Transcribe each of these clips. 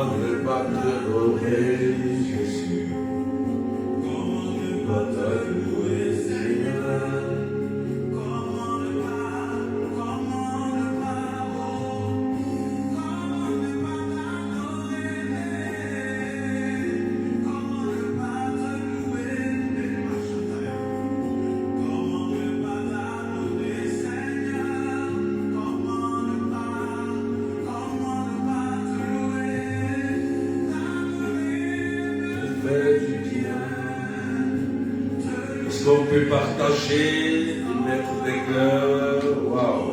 ne pas t'adorer, Jésus? Comment ne pas t'adorer, Seigneur? Comment ne pas, comment ne pas, comment ne pas t'adorer? Comment ne pas te louer? Comment ne pas t'adorer, Seigneur? Comment ne pas te louer? T'adorer, te faire du bien. Est-ce qu'on peut partager et mettre des cœurs? Waouh!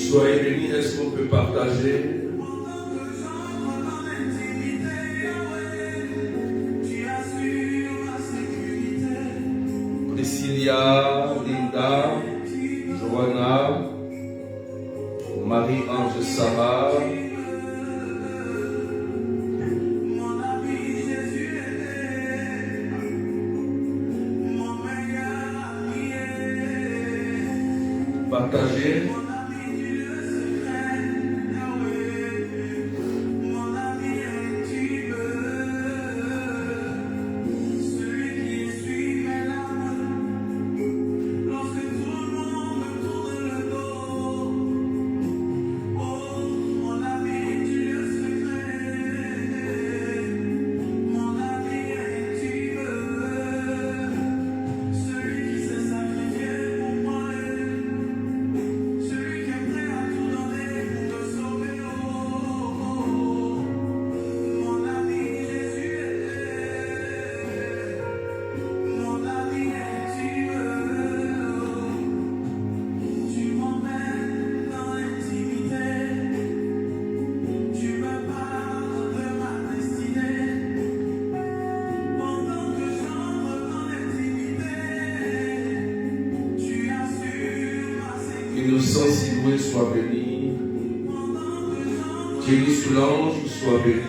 Soyez bénis, est-ce qu'on peut partager? Priscilla, Linda, Johanna, Marie-Ange Sarah, partagez. Innocent Sidoué soit béni. Thierry Soulange soit béni.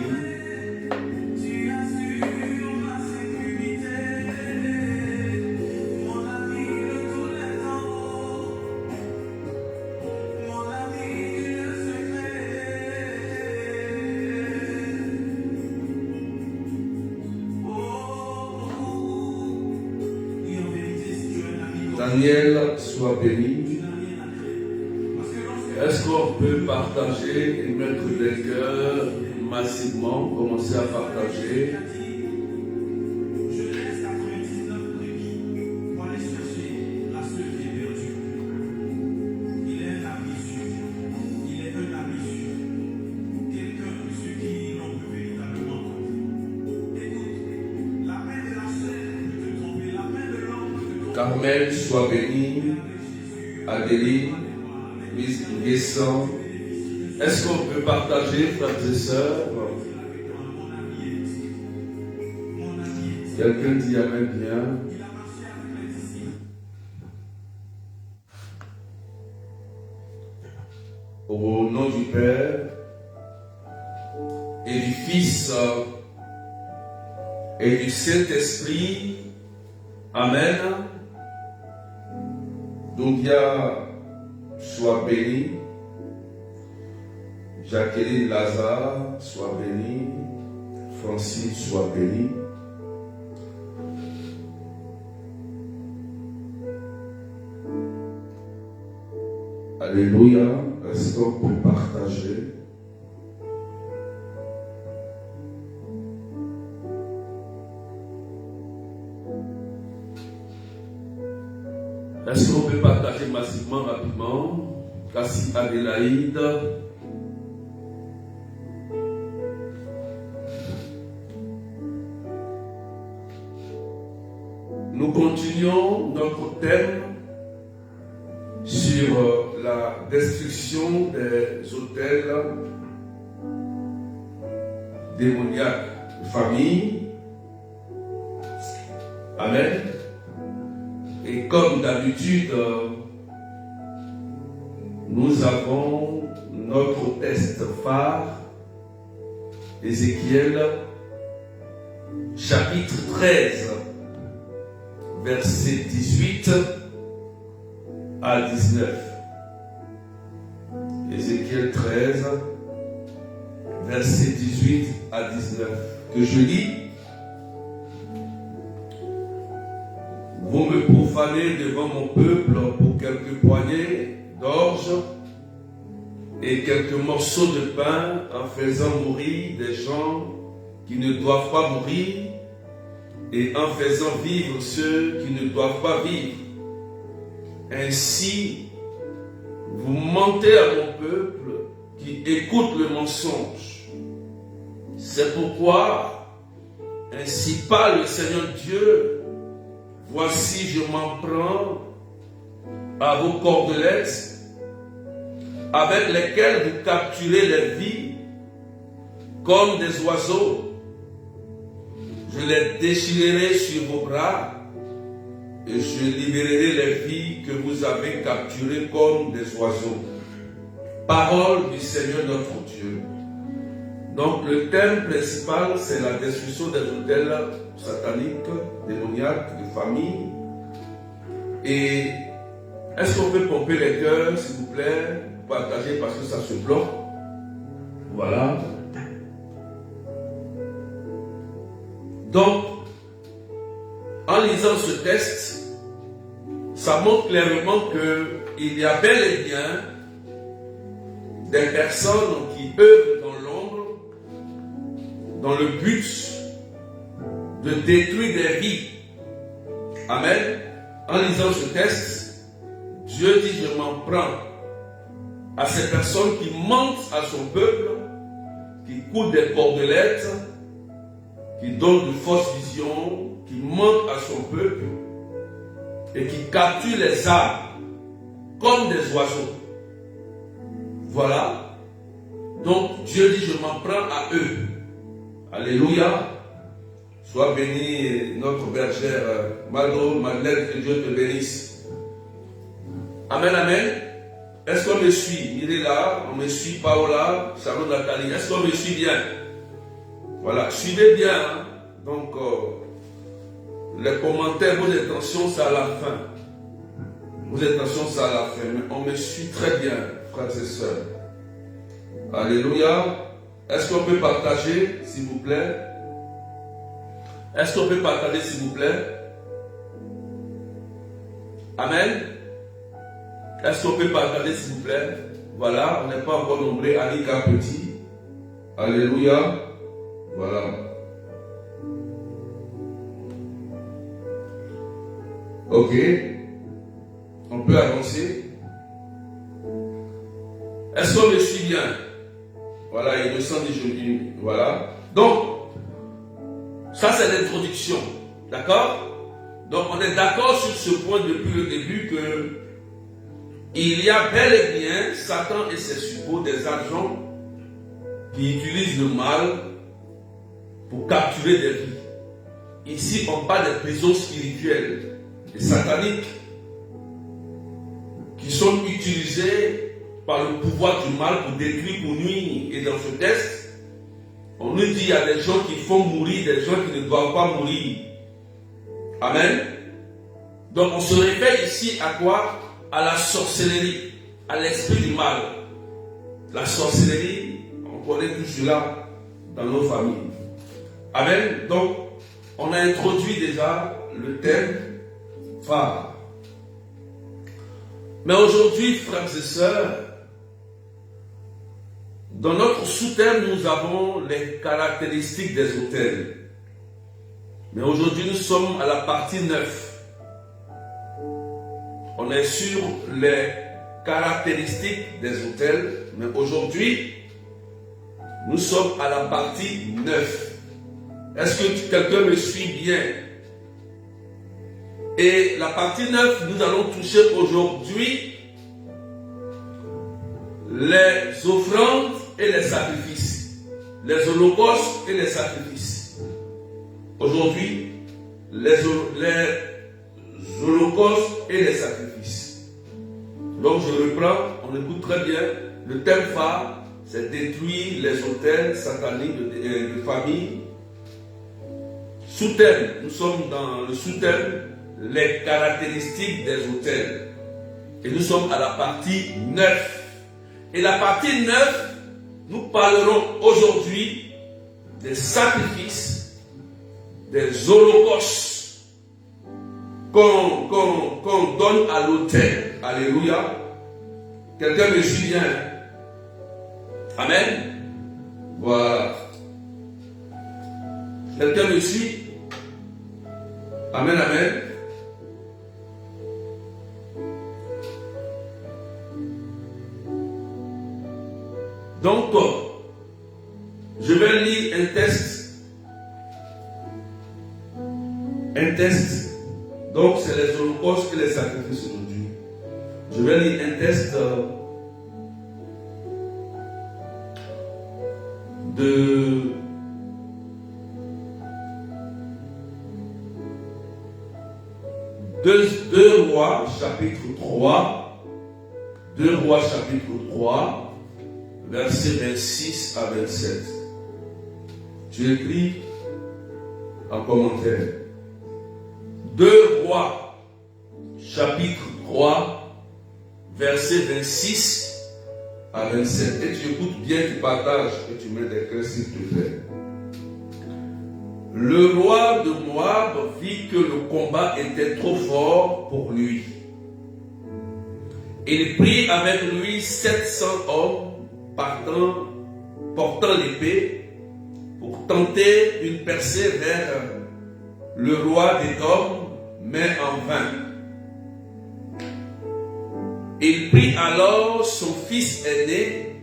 Daniel soit béni. Est-ce qu'on peut partager et mettre des cœurs massivement, commencer à partager? Je laisse 99 brebis pour aller chercher la seule qui est perdue. Carmel, sois béni. Adélie, Guessant. Est-ce qu'on peut partager, frères et sœurs? Quelqu'un dit Amen bien. Au nom du Père et du Fils et du Saint-Esprit. Amen. Doudia, sois béni. Jacqueline Lazare, sois béni. Francine, sois béni. Alléluia. Est-ce qu'on peut partager? Est-ce qu'on peut partager massivement, rapidement? Cassie Adélaïde. Nous continuons notre thème sur la destruction des autels démoniaques de famille. Amen. Et comme d'habitude, nous avons notre test phare, Ézéchiel, chapitre 13, verset 18 à 19. Ézéchiel 13, verset 18 à 19, que je lis. Vous me profanez devant mon peuple pour quelques poignées d'orge et quelques morceaux de pain en faisant mourir des gens qui ne doivent pas mourir et en faisant vivre ceux qui ne doivent pas vivre. Ainsi, vous mentez à mon peuple qui écoute le mensonge. C'est pourquoi, ainsi parle le Seigneur Dieu, voici je m'en prends à vos cordelettes avec lesquelles vous capturez les vies comme des oiseaux. Je les déchirerai sur vos bras et je libérerai les vies que vous avez capturées comme des oiseaux. Parole du Seigneur notre Dieu. Donc le thème principal, c'est la destruction des autels sataniques, démoniaques, de famille. Et est-ce qu'on peut pomper les cœurs, s'il vous plaît, partager parce que ça se bloque. Voilà. Donc, en lisant ce texte, ça montre clairement qu'il y a bel et bien des personnes qui œuvrent dans l'ombre dans le but de détruire des vies. Amen. En lisant ce texte, Dieu dit, je m'en prends à ces personnes qui mentent à son peuple, qui coupent des cordelettes, qui donnent de fausses visions, qui mentent à son peuple et qui capturent les âmes comme des oiseaux. Voilà. Donc Dieu dit, je m'en prends à eux. Alléluia. Sois béni notre bergère Mado, Madeleine, que Dieu te bénisse. Amen, amen. Est-ce qu'on me suit? Il est là, on me suit, Paola, Charlotte, Nathalie. Est-ce qu'on me suit bien? Voilà, suivez bien. Hein? Donc, les commentaires, vos intentions, c'est à la fin. Vos intentions, c'est à la fin. Mais on me suit très bien, frères et sœurs. Alléluia. Est-ce qu'on peut partager, s'il vous plaît? Est-ce qu'on peut partager, s'il vous plaît? Amen. Est-ce qu'on peut partager, s'il vous plaît? Voilà, on n'est pas encore nombreux. Annika Petit. Alléluia. Voilà. Ok. On peut avancer. Est-ce qu'on me suit bien? Voilà, il me semble que je dis. Voilà. Donc, ça c'est l'introduction. D'accord? Donc on est d'accord sur ce point depuis le début que il y a bel et bien Satan et ses suppôts, des agents qui utilisent le mal pour capturer des vies. Ici on parle des prisons spirituelles et sataniques qui sont utilisées par le pouvoir du mal pour détruire, pour nuire. Et dans ce texte, on nous dit qu'il y a des gens qui font mourir, des gens qui ne doivent pas mourir. Amen. Donc on se réfère ici à quoi? À la sorcellerie, à l'esprit du mal. La sorcellerie, on connaît tout cela dans nos familles. Amen. Donc on a introduit déjà le thème phare. Mais aujourd'hui, frères et sœurs, dans notre sous-thème, nous avons les caractéristiques des autels. Mais aujourd'hui, nous sommes à la partie 9. On est sur les caractéristiques des autels, mais aujourd'hui, nous sommes à la partie 9. Est-ce que quelqu'un me suit bien? Et la partie 9, nous allons toucher aujourd'hui les offrandes et les sacrifices, les holocaustes et les sacrifices. Aujourd'hui, les holocaustes et les sacrifices. Donc je reprends, on écoute très bien. Le thème phare, c'est détruire les autels sataniques de famille. Sous-thème, nous sommes dans le sous-thème, les caractéristiques des autels. Et nous sommes à la partie 9. Et la partie 9, nous parlerons aujourd'hui des sacrifices, des holocaustes qu'on donne à l'autel. Alléluia. Quelqu'un me suit bien? Amen. Voilà. Quelqu'un me suit? Amen, amen. Donc, je vais lire un texte. Un texte. Donc, c'est les holocaustes et les sacrifices aujourd'hui. Je vais lire un texte de Deux Rois, chapitre 3. 2 Rois, chapitre 3. Versets 26 à 27. Tu écris en commentaire. 2 Rois, chapitre 3, versets 26 à 27. Et tu écoutes bien, tu partages et tu mets des cœurs s'il te plaît. Le roi de Moab vit que le combat était trop fort pour lui. Il prit avec lui 700 hommes portant l'épée pour tenter une percée vers le roi d'Édom, mais en vain. Il prit alors son fils aîné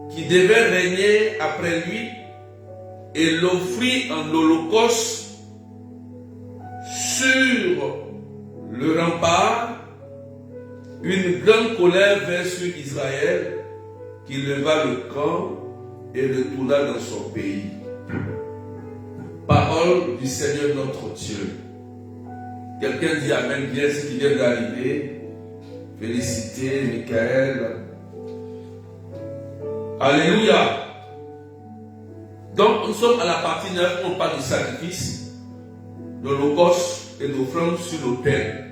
qui devait régner après lui et l'offrit en holocauste sur le rempart. Une grande colère vint sur Israël qui leva le camp et le tourna dans son pays. Parole du Seigneur notre Dieu. Quelqu'un dit Amen bien ce qui vient d'arriver. Félicitez Michael. Alléluia. Donc nous sommes à la partie 9 où on parle du sacrifice, de l'holocauste et d'offrande sur l'autel.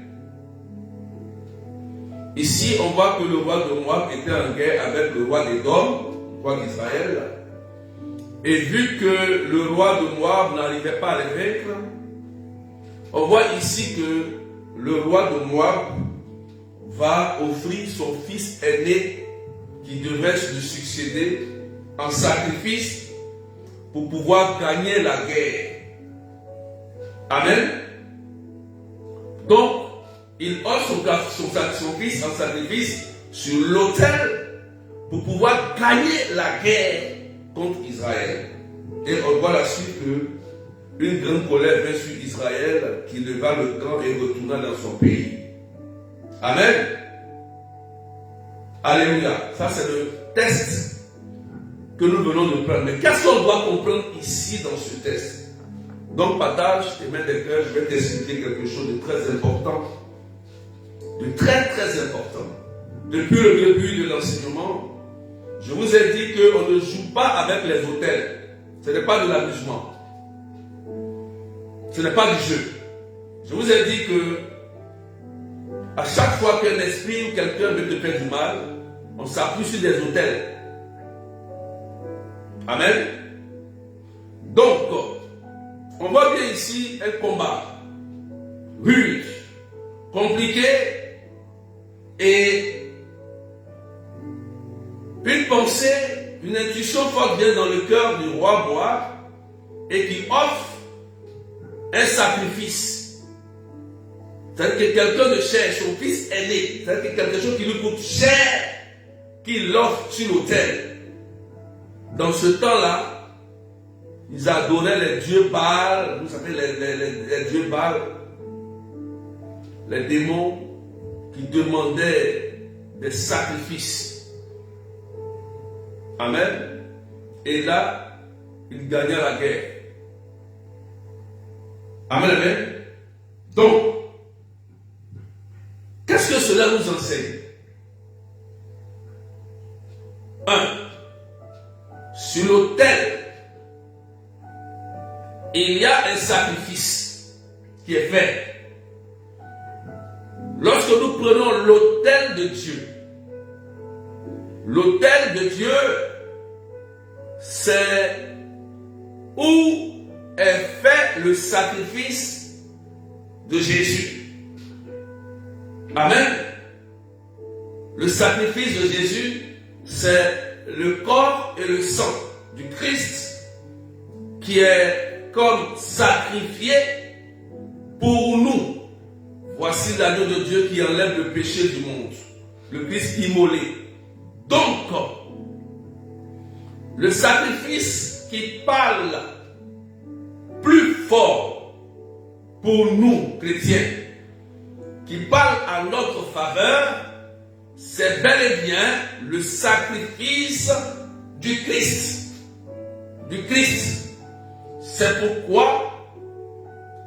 Ici, on voit que le roi de Moab était en guerre avec le roi d'Édom, le roi d'Israël. Et vu que le roi de Moab n'arrivait pas à les vaincre, on voit ici que le roi de Moab va offrir son fils aîné qui devait lui succéder en sacrifice pour pouvoir gagner la guerre. Amen. Donc, il offre son fils en sacrifice sur l'autel pour pouvoir gagner la guerre contre Israël. Et on voit la suite que une grande colère vint sur Israël, qui leva le camp et retourna dans son pays. Amen. Alléluia. Ça, c'est le test que nous venons de prendre. Mais qu'est-ce qu'on doit comprendre ici dans ce test? Donc, partage tes mains de cœur, je vais t'expliquer quelque chose de très important. De très, très important. Depuis le début de l'enseignement, je vous ai dit qu'on ne joue pas avec les autels. Ce n'est pas de l'amusement. Ce n'est pas du jeu. Je vous ai dit que à chaque fois qu'un esprit ou quelqu'un veut te faire du mal, on s'appuie sur des autels. Amen. Donc, on voit bien ici un combat rude, compliqué, et une pensée, une intuition forte vient dans le cœur du roi Moab et qui offre un sacrifice. C'est-à-dire que quelqu'un de cher, son fils aîné, c'est-à-dire que quelque chose qui lui coûte cher, qu'il l'offre sur l'autel. Dans ce temps-là, ils adoraient les dieux Baal, vous savez, les dieux Baal, les démons qui demandaient des sacrifices. Amen. Et là, ils gagnaient la guerre. Amen, amen. Donc, qu'est-ce que cela nous enseigne? 1. Sur l'autel, il y a un sacrifice qui est fait. Lorsque nous prenons l'autel de Dieu, l'autel de Dieu, c'est où est fait le sacrifice de Jésus. Amen. Le sacrifice de Jésus, c'est le corps et le sang du Christ qui est comme sacrifié pour nous. Voici l'agneau de Dieu qui enlève le péché du monde. Le Christ immolé. Donc, le sacrifice qui parle plus fort pour nous, chrétiens, qui parle à notre faveur, c'est bel et bien le sacrifice du Christ. Du Christ. C'est pourquoi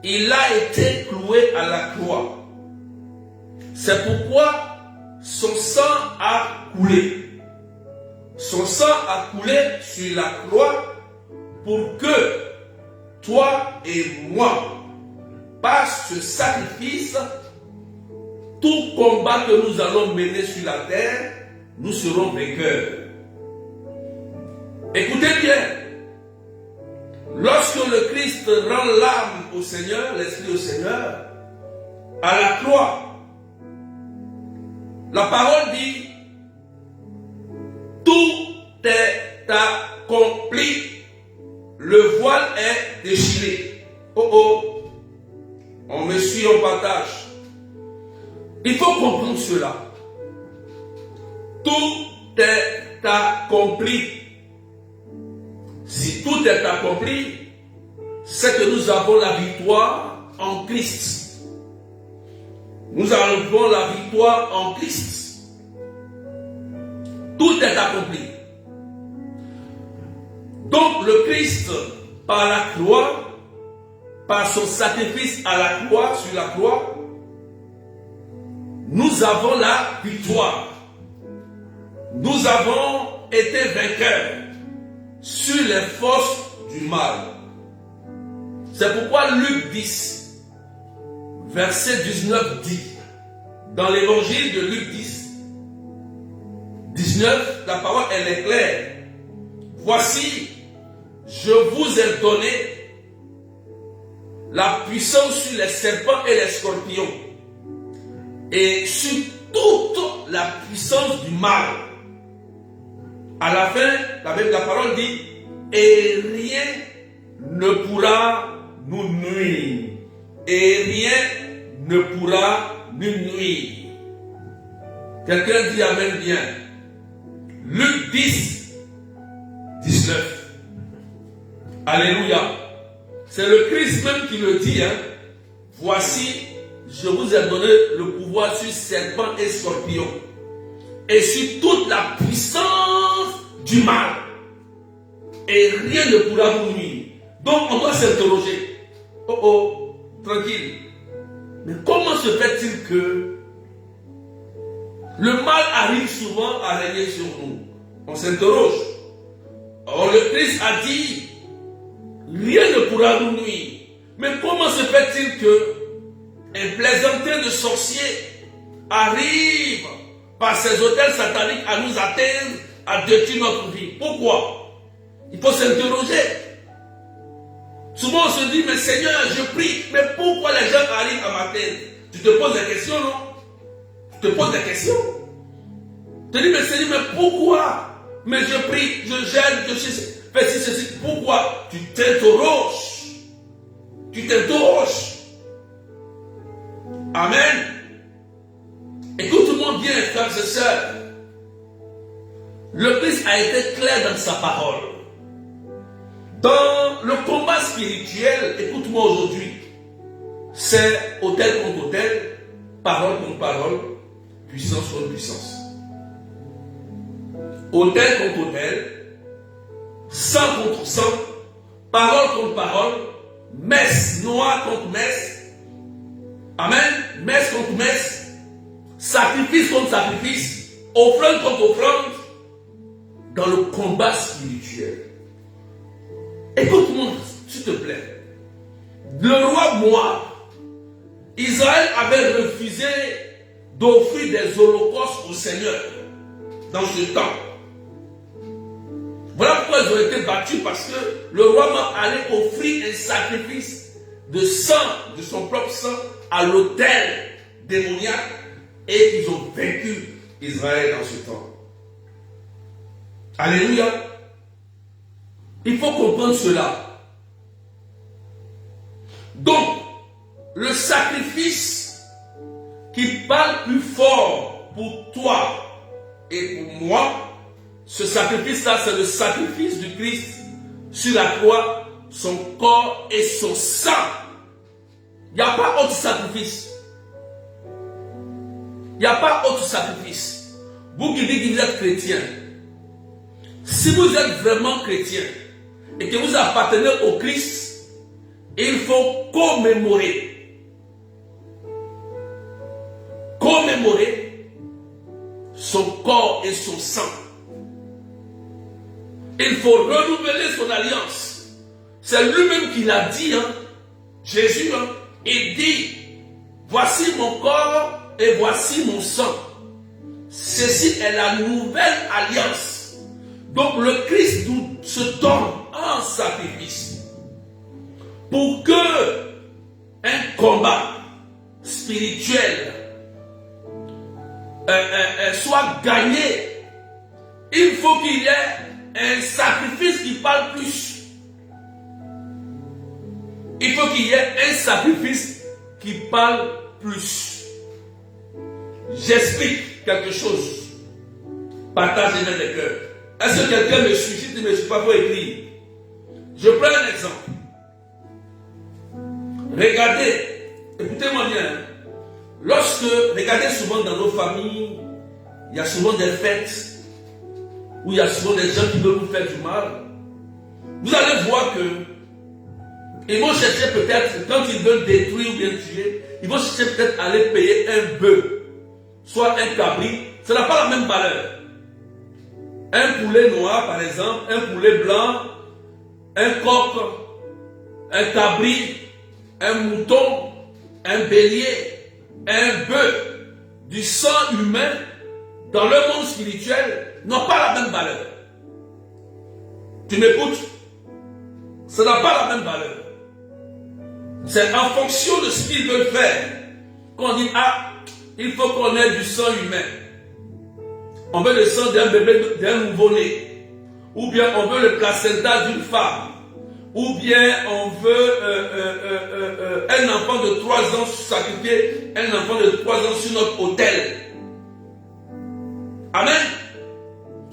il a été cloué à la croix. C'est pourquoi son sang a coulé. Son sang a coulé sur la croix pour que toi et moi, par ce sacrifice, tout combat que nous allons mener sur la terre, nous serons vainqueurs. Écoutez bien, lorsque le Christ rend l'âme au Seigneur, l'esprit au Seigneur, à la croix, la parole dit, tout est accompli, le voile est déchiré. Oh oh, on me suit, on partage. Il faut comprendre cela. Tout est accompli. Si tout est accompli, c'est que nous avons la victoire en Christ. Nous avons la victoire en Christ. Tout est accompli. Donc le Christ, par la croix, par son sacrifice à la croix, sur la croix, nous avons la victoire. Nous avons été vainqueurs sur les forces du mal. C'est pourquoi Luc 10, verset 19 dit, dans l'évangile de Luc 10, 19, la parole elle est claire. Voici, je vous ai donné la puissance sur les serpents et les scorpions et sur toute la puissance du mal. À la fin, la parole dit, et rien ne pourra nous nuire. Et rien ne pourra nous nuire. Quelqu'un dit amen bien. Luc 10, 19. Alléluia. C'est le Christ même qui le dit. Hein. Voici, je vous ai donné le pouvoir sur serpents et scorpions et sur toute la puissance du mal. Et rien ne pourra vous nuire. Donc on doit s'interroger. Oh oh, tranquille. Mais comment se fait-il que le mal arrive souvent à régner sur nous? On s'interroge. Or le Christ a dit, rien ne pourra nous nuire. Mais comment se fait-il que un plaisantin de sorcier arrive par ses hôtels sataniques à nous atteindre, à détruire notre vie? Pourquoi? Il faut s'interroger. Souvent on se dit, mais Seigneur, je prie, mais pourquoi les gens arrivent à m'atteindre? Tu te poses des questions, non? Tu te poses des questions. Tu te dis, mais Seigneur, mais pourquoi? Mais je prie, je gêne, je fais ceci. Pourquoi? Tu t'interroges. Tu t'interroges. Amen. Écoute-moi bien, frères et sœurs. Le Christ a été clair dans sa parole. Dans le combat spirituel, écoute-moi aujourd'hui, c'est autel contre autel, parole contre parole, puissance contre puissance. Autel contre autel, sang contre sang, parole contre parole, messe noire contre messe, amen, messe contre messe, sacrifice contre sacrifice, offrande contre offrande, dans le combat spirituel. Écoute-moi, s'il te plaît. Le roi Moab, Israël avait refusé d'offrir des holocaustes au Seigneur dans ce temps. Voilà pourquoi ils ont été battus, parce que le roi Moab allait offrir un sacrifice de sang, de son propre sang, à l'autel démoniaque, et ils ont vaincu Israël dans ce temps. Alléluia. Il faut comprendre cela. Donc, le sacrifice qui parle plus fort pour toi et pour moi, ce sacrifice-là, c'est le sacrifice du Christ sur la croix, son corps et son sang. Il n'y a pas autre sacrifice. Il n'y a pas autre sacrifice. Vous qui dites que vous êtes chrétien, si vous êtes vraiment chrétien et que vous appartenez au Christ, il faut commémorer son corps et son sang. Il faut renouveler son alliance. C'est lui-même qui l'a dit, hein? Jésus, hein? Il dit, voici mon corps et voici mon sang. Ceci est la nouvelle alliance. Donc le Christ nous se donne en sacrifice pour que un combat spirituel soit gagné. Il faut qu'il y ait un sacrifice qui parle plus. Il faut qu'il y ait un sacrifice qui parle plus. J'explique quelque chose. Partagez-le les cœurs. Est-ce que quelqu'un me suit? Si tu ne me suis pas, pour écrire. Je prends un exemple. Regardez, écoutez-moi bien. Regardez souvent dans nos familles, il y a souvent des fêtes où il y a souvent des gens qui veulent vous faire du mal. Vous allez voir que ils vont chercher peut-être, quand ils veulent détruire ou bien tuer, ils vont chercher peut-être à aller payer un bœuf, soit un cabri. Ça n'a pas la même valeur. Un poulet noir, par exemple, un poulet blanc, un coq, un cabri, un mouton, un bélier, un bœuf, du sang humain, dans le monde spirituel, n'ont pas la même valeur. Tu m'écoutes? Ça n'a pas la même valeur. C'est en fonction de ce qu'ils veulent faire qu'on dit, ah, il faut qu'on ait du sang humain. On veut le sang d'un bébé, d'un nouveau-né. Ou bien on veut le placenta d'une femme. Ou bien on veut un enfant de 3 ans sacrifié, un enfant de 3 ans sur notre autel. Amen.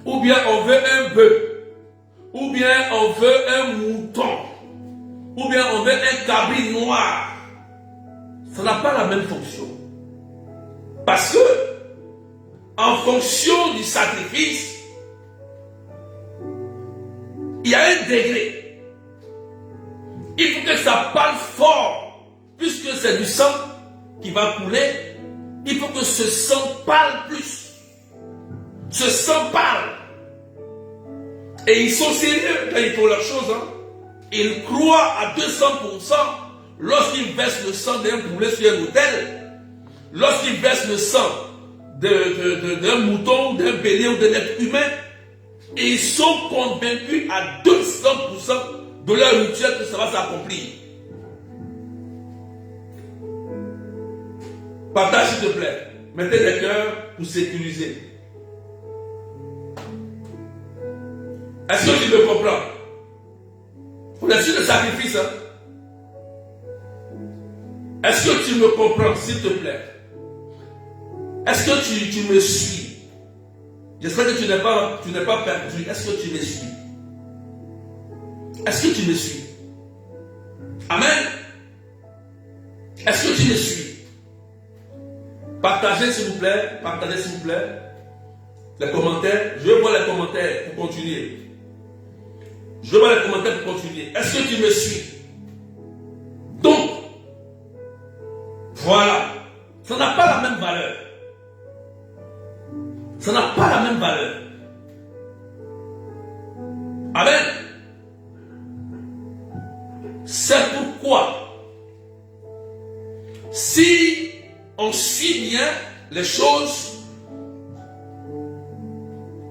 Ou bien on veut un bœuf. Ou bien on veut un mouton. ou bien on met un cabri noir. Ça n'a pas la même fonction. Parce que, en fonction du sacrifice, il y a un degré. Il faut que ça parle fort, puisque c'est du sang qui va couler. Il faut que ce sang parle plus. Ce sang parle. Et ils sont sérieux quand ils font leurs choses. Hein. Ils croient à 200% lorsqu'ils versent le sang d'un poulet sur un autel, lorsqu'ils versent le sang d'un mouton, d'un bélier ou d'un être humain. Et ils sont convaincus à 200% de leur rituel que ça va s'accomplir. Partage s'il te plaît. Mettez des cœurs pour sécuriser. Est-ce que tu me comprends? On est sur le sacrifice. Hein? Est-ce que tu me comprends s'il te plaît? Est-ce que tu me suis? J'espère que tu n'es pas perdu. Est-ce que tu me suis? Est-ce que tu me suis? Amen. Est-ce que tu me suis? Partagez s'il vous plaît. Partagez s'il vous plaît. Les commentaires. Je veux voir les commentaires pour continuer. Je veux voir les commentaires pour continuer. Est-ce que tu me suis? Donc, voilà. Ça n'a pas la même valeur. Ça n'a pas la même valeur. Amen. C'est pourquoi, si on suit bien les choses,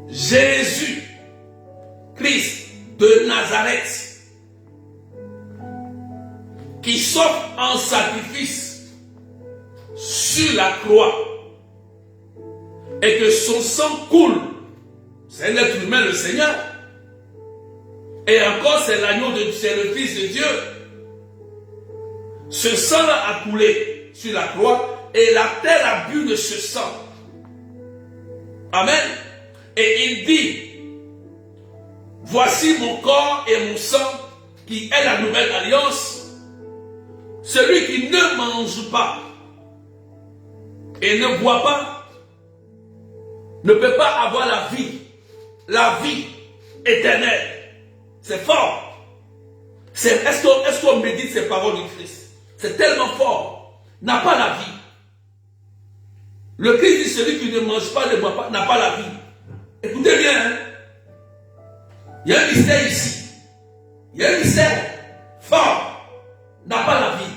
Jésus, Christ de Nazareth, qui s'offre en sacrifice sur la croix, et que son sang coule, c'est un être humain, le Seigneur, et encore c'est l'agneau de Dieu, c'est le Fils de Dieu. Ce sang-là a coulé sur la croix, et la terre a bu de ce sang. Amen. Et il dit, voici mon corps et mon sang, qui est la nouvelle alliance. Celui qui ne mange pas et ne boit pas, ne peut pas avoir la vie éternelle. C'est fort. Est-ce qu'on médite ces paroles du Christ? C'est tellement fort. N'a pas la vie. Le Christ dit, celui qui ne mange pas, ne boit pas, n'a pas la vie. Écoutez bien, hein? Il y a un mystère ici. Il y a un mystère fort. N'a pas la vie.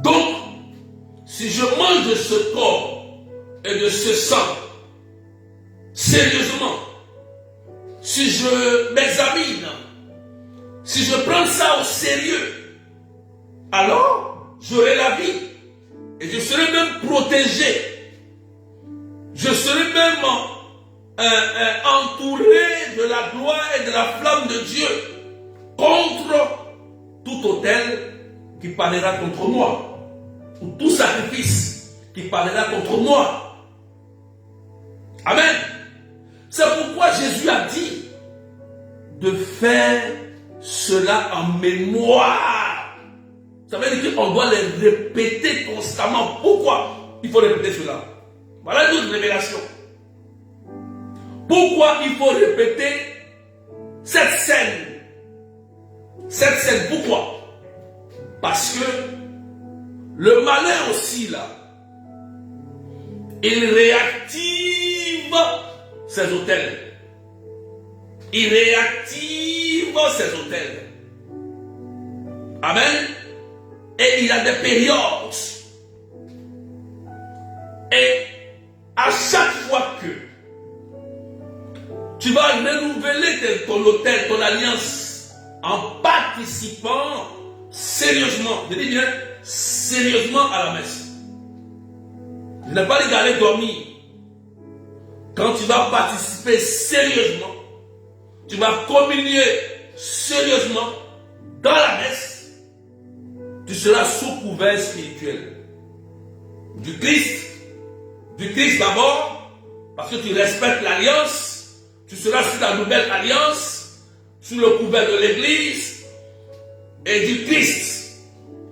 Donc, si je mange de ce corps et de ce sang, sérieusement, si je m'examine, si je prends ça au sérieux, alors j'aurai la vie et je serai même protégé. Je serai même entouré de la gloire et de la flamme de Dieu contre tout autel qui parlera contre moi, ou tout sacrifice qui parlera contre moi. Amen. C'est pourquoi Jésus a dit de faire cela en mémoire. Ça veut dire qu'on doit les répéter constamment. Pourquoi il faut répéter cela? Voilà une autre révélation. Pourquoi il faut répéter cette scène? Cette scène, pourquoi? Parce que le malin aussi là, il réactive ses autels. Il réactive ses autels. Amen. Et il a des périodes. Et à chaque fois que tu vas renouveler ton autel, ton alliance, en participant sérieusement, je dis bien sérieusement à la messe. Je n'ai pas dit d'aller dormir. Quand tu vas participer sérieusement, tu vas communier sérieusement dans la messe, tu seras sous couvert spirituel. Du Christ d'abord, parce que tu respectes l'alliance, tu seras sous la nouvelle alliance, sous le couvert de l'Église et du Christ.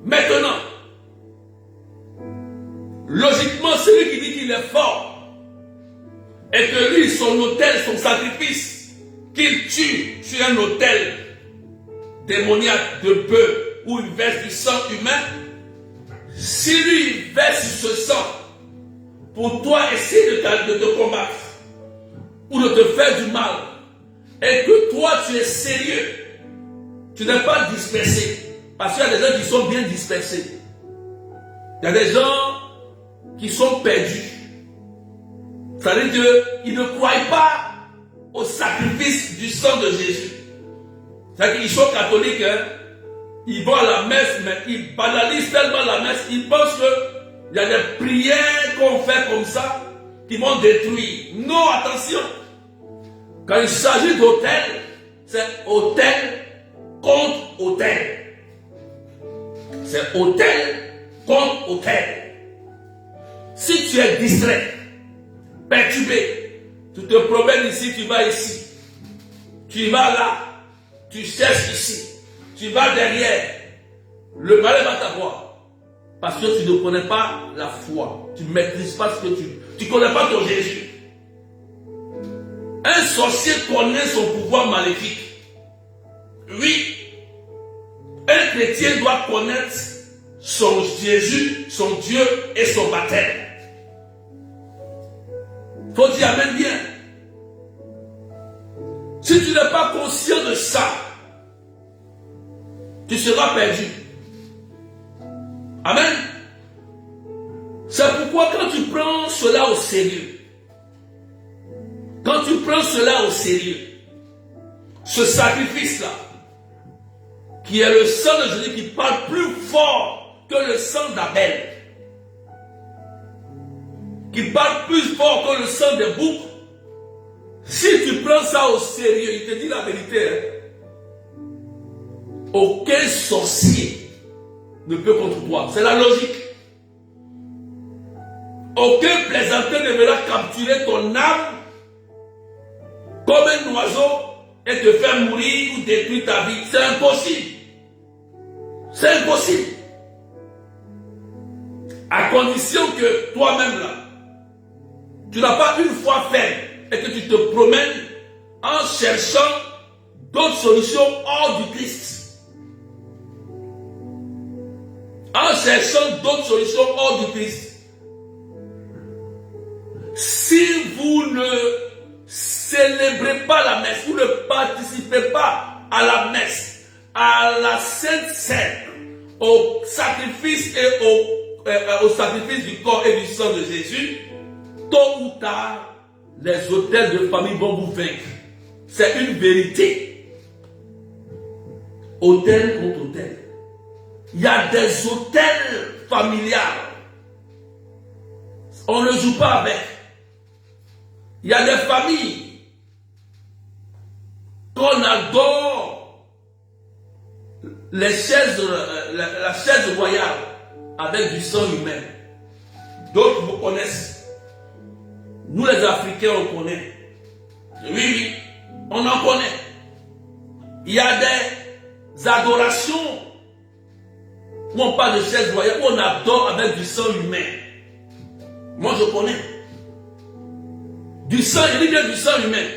Maintenant, logiquement, celui qui dit qu'il est fort et que lui, son autel, son sacrifice, qu'il tue sur un autel démoniaque de bœuf où il verse du sang humain, si lui verse ce sang pour toi essayer de te combattre ou de te faire du mal, et que toi tu es sérieux, tu n'es pas dispersé, parce qu'il y a des gens qui sont bien dispersés, il y a des gens qui sont perdus, ça veut dire qu'ils ne croient pas au sacrifice du sang de Jésus. C'est-à-dire qu'ils sont catholiques, hein? Ils vont à la messe, mais ils banalisent tellement la messe, ils pensent qu'il y a des prières qu'on fait comme ça qui vont détruire. Non, attention. Quand il s'agit d'autel, c'est autel contre autel. C'est autel contre autel. Si tu es distrait, perturbé, tu te promènes ici, tu vas ici, tu vas là, tu cherches ici, tu vas derrière, le malheur va t'avoir. Parce que tu ne connais pas la foi, tu ne maîtrises pas ce que tu ne connais pas ton Jésus. Un sorcier connaît son pouvoir maléfique. Oui, un chrétien doit connaître son Jésus, son Dieu et son baptême. Faut dire amen bien. Si tu n'es pas conscient de ça, tu seras perdu. Amen. C'est pourquoi quand tu prends cela au sérieux, quand tu prends cela au sérieux, ce sacrifice-là, qui est le sang de Jésus, qui parle plus fort que le sang d'Abel, qui parle plus fort que le sang des boucs, si tu prends ça au sérieux, il te dit la vérité, hein? Aucun sorcier ne peut contre toi. C'est la logique. Aucun plaisantin ne verra capturer ton âme comme un oiseau et te faire mourir ou détruire ta vie. C'est impossible. C'est impossible. À condition que toi-même là, tu n'as pas une foi ferme et que tu te promènes en cherchant d'autres solutions hors du Christ. En cherchant d'autres solutions hors du Christ. Si vous ne célébrez pas la messe, vous ne participez pas à la messe, à la Sainte Seine, au sacrifice et au sacrifice du corps et du sang de Jésus, tôt ou tard, les autels de famille vont vous vaincre. C'est une vérité. Autel contre autel. Il y a des autels familiales. On ne joue pas avec. Il y a des familles qu'on adore les chaises, la chaise royale avec du sang humain. D'autres vous connaissent. Nous les Africains, on connaît. Oui, oui, on en connaît. Il y a des adorations où on parle de chaise royale, où on adore avec du sang humain. Moi, je connais. Du sang, il dit bien du sang humain.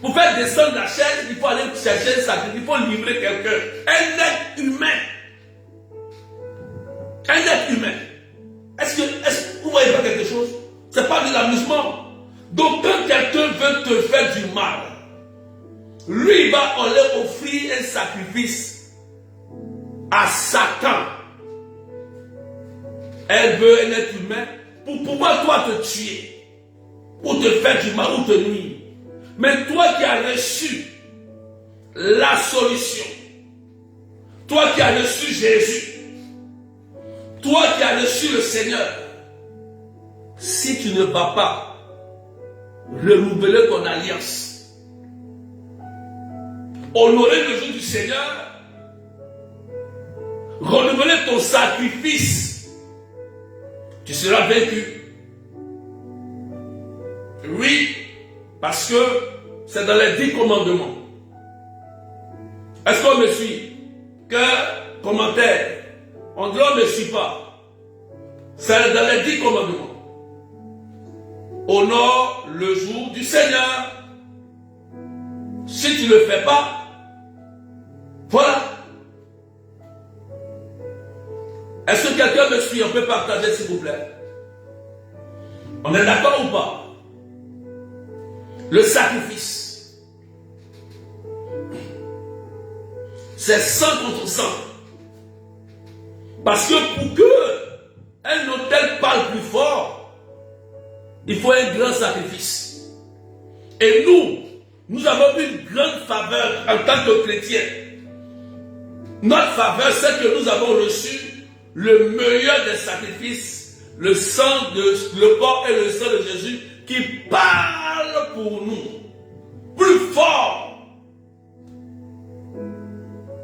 Pour faire descendre la chaise, il faut aller chercher un sacrifice, il faut livrer quelqu'un. Un être humain. Un être humain. Est-ce que vous voyez pas quelque chose? Ce n'est pas de l'amusement. Donc quand quelqu'un veut te faire du mal, lui il va aller offrir un sacrifice à Satan. Elle veut un être humain pour pouvoir toi te tuer, ou te faire du mal, ou te nuire. Mais toi qui as reçu la solution, toi qui as reçu Jésus, toi qui as reçu le Seigneur, si tu ne vas pas renouveler ton alliance, honorer le jour du Seigneur, renouveler ton sacrifice, tu seras vaincu. Oui, parce que c'est dans les 10 commandements. Est-ce qu'on me suit? Que commentaire? On dit on ne me suit pas. C'est dans les 10 commandements. Honore le jour du Seigneur. Si tu ne le fais pas, voilà. Est-ce que quelqu'un me suit? On peut partager s'il vous plaît. On est d'accord ou pas? Le sacrifice. C'est 100 contre 100. Parce que pour que un autel parle plus fort, il faut un grand sacrifice. Et nous avons une grande faveur en tant que chrétiens. Notre faveur, c'est que nous avons reçu le meilleur des sacrifices, le corps et le sang de Jésus qui parle pour nous, plus fort,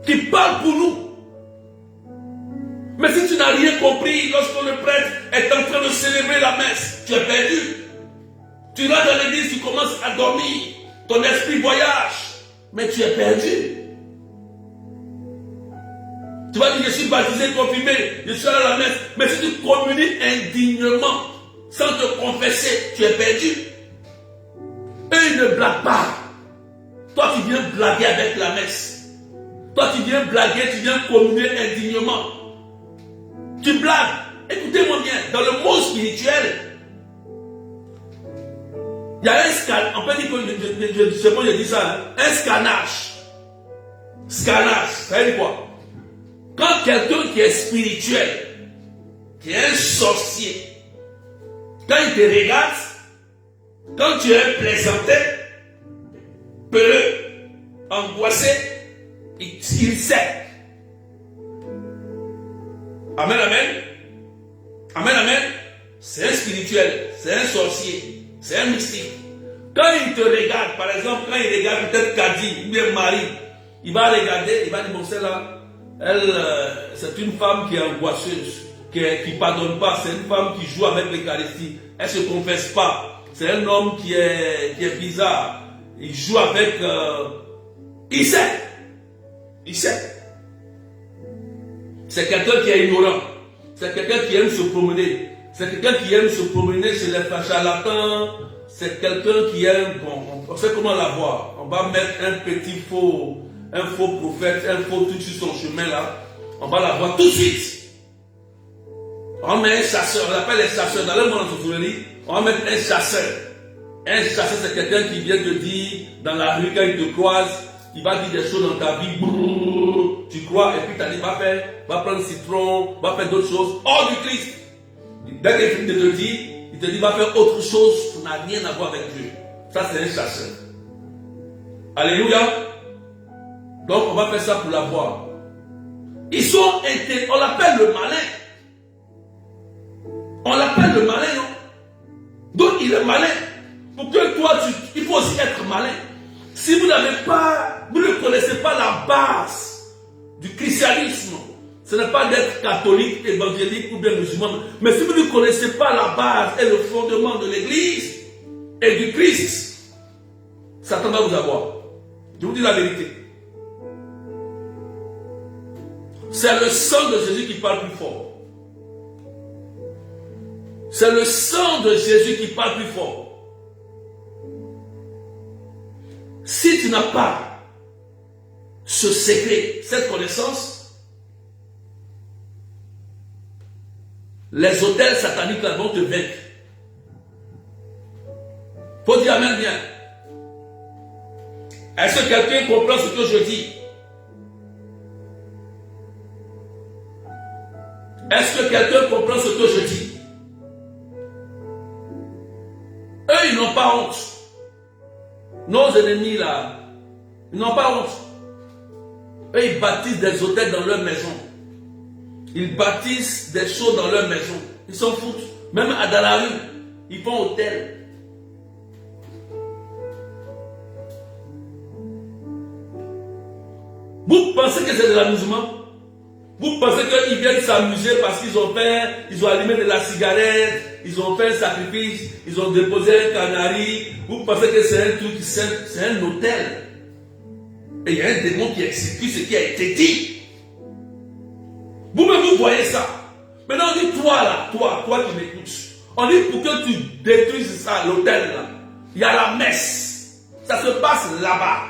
qui parle pour nous. Mais si tu n'as rien compris, lorsque le prêtre est en train de célébrer la messe, tu es perdu. Tu rentres dans l'église, tu commences à dormir, ton esprit voyage, mais tu es perdu. Tu vas dire, je suis baptisé, confirmé, je suis allé à la messe. Mais si tu communies indignement, sans te confesser, tu es perdu. Eux, ils ne blaguent pas. Toi, tu viens blaguer avec la messe. Toi, tu viens blaguer, tu viens communier indignement. Tu blagues. Écoutez-moi bien, dans le monde spirituel, il y a un scannage. On peut dire que, je sais pas, je dis ça, hein? Un scannage. Scannage, ça veut dire quoi? Quand quelqu'un qui est spirituel, qui est un sorcier, quand il te regarde, quand tu es présenté, peureux, angoissé, il sait. Amen, amen. Amen, amen. C'est un spirituel, c'est un sorcier, c'est un mystique. Quand il te regarde, par exemple, quand il regarde peut-être Kadi, ou bien Marie, il va regarder, il va dire, bon, celle-là, elle, c'est une femme qui est angoisseuse, qui ne pardonne pas, c'est une femme qui joue avec l'Eucharistie, elle ne se confesse pas, c'est un homme qui est bizarre, il joue avec, il sait, c'est quelqu'un qui est ignorant, c'est quelqu'un qui aime se promener, c'est quelqu'un qui aime se promener chez les charlatans, c'est quelqu'un qui aime, bon, on sait comment la voir, on va mettre un petit faux prophète, un faux truc sur son chemin là, on va la voir tout de suite. On met un chasseur, on appelle les chasseurs, dans le monde en sociologie, on va mettre un chasseur. Un chasseur, c'est quelqu'un qui vient te dire, dans la rue, quand il te croise, il va dire des choses dans ta vie, brrr, tu crois, et puis tu as dit, va prendre citron, va faire d'autres choses, hors du Christ. Dès qu'il finit de te dire, il te dit, va faire autre chose, ça n'a rien à voir avec Dieu. Ça, c'est un chasseur. Alléluia. Donc, on va faire ça pour la voir. Ils sont on l'appelle le malin. On l'appelle le malin, non? Donc, il est malin. Pour que toi, il faut aussi être malin. Si vous n'avez pas, vous ne connaissez pas la base du christianisme, ce n'est pas d'être catholique, évangélique ou bien musulman. Mais si vous ne connaissez pas la base et le fondement de l'église et du Christ, Satan va vous avoir. Je vous dis la vérité. C'est le sang de Jésus qui parle plus fort. C'est le sang de Jésus qui parle plus fort. Si tu n'as pas ce secret, cette connaissance, les autels sataniques là vont te vaincre. Faut dire amen bien. Est-ce que quelqu'un comprend ce que je dis? Est-ce que quelqu'un comprend ce que je dis? Eux, ils n'ont pas honte. Nos ennemis là, ils n'ont pas honte. Eux, ils bâtissent des hôtels dans leur maison. Ils bâtissent des choses dans leur maison. Ils s'en foutent. Même dans la rue, ils font hôtel. Vous pensez que c'est de l'amusement? Vous pensez qu'ils viennent s'amuser parce qu'ils ont allumé de la cigarette, ils ont fait un sacrifice, ils ont déposé un canari. Vous pensez que c'est un truc, c'est un hôtel. Et il y a un démon qui exécute ce qui a été dit. Vous-même, vous voyez ça. Maintenant, on dit, toi là, toi qui m'écoutes. On dit, pour que tu détruises ça, l'hôtel là, il y a la messe. Ça se passe là-bas.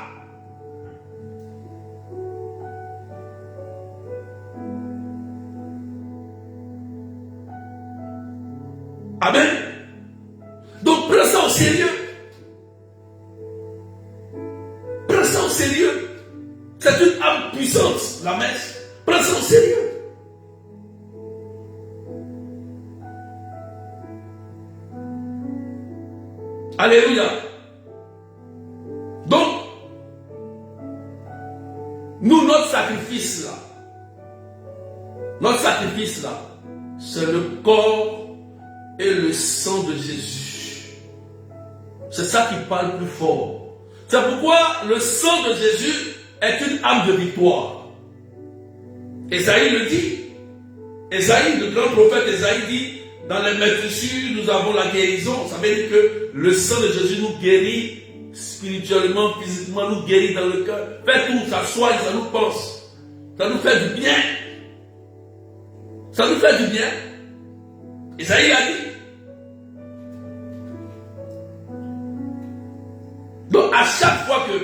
Amen. Donc, prends ça au sérieux. Prends ça au sérieux. C'est une âme puissante, la messe. Prends ça au sérieux. Alléluia. Donc, nous, notre sacrifice là, c'est le corps et le sang de Jésus. C'est ça qui parle plus fort. C'est pourquoi le sang de Jésus est une âme de victoire. Esaïe le dit. Esaïe, le grand prophète Esaïe dit, dans les meurtrissures, nous avons la guérison. Ça veut dire que le sang de Jésus nous guérit spirituellement, physiquement, nous guérit dans le cœur. Fait tout, ça soigne, ça nous pense. Ça nous fait du bien. Ça nous fait du bien. Esaïe a dit. Donc à chaque fois que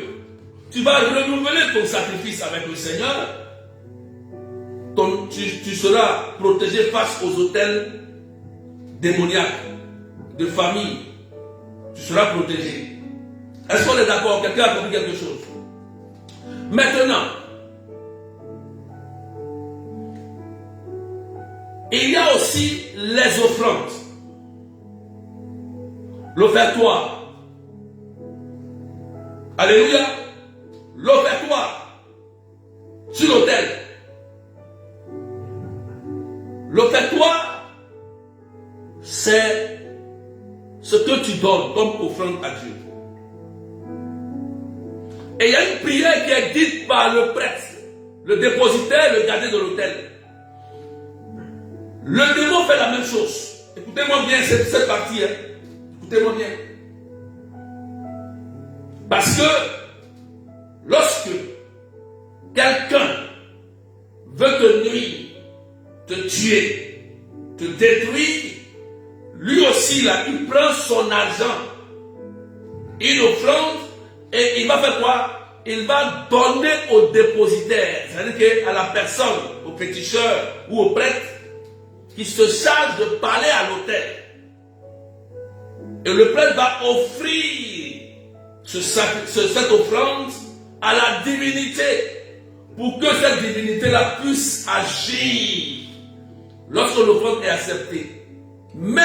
tu vas renouveler ton sacrifice avec le Seigneur, tu seras protégé face aux autels démoniaques, de famille. Tu seras protégé. Est-ce qu'on est d'accord? Quelqu'un a compris quelque chose? Maintenant, il y a aussi les offrandes. L'offertoire. Alléluia. L'offertoire sur l'autel. L'offertoire, c'est ce que tu donnes comme offrande à Dieu. Et il y a une prière qui est dite par le prêtre, le dépositaire, le gardien de l'autel. Le démon fait la même chose. Écoutez-moi bien cette partie. Écoutez-moi bien. Parce que lorsque quelqu'un veut te nuire, te tuer, te détruire, lui aussi là, il prend son argent, une offrande, et il va faire quoi? Il va donner au dépositaire, c'est-à-dire à la personne, au péticheur ou au prêtre, qui se charge de parler à l'autel. Et le prêtre va offrir cette offrande à la divinité, pour que cette divinité-là puisse agir lorsque l'offrande est acceptée. Mais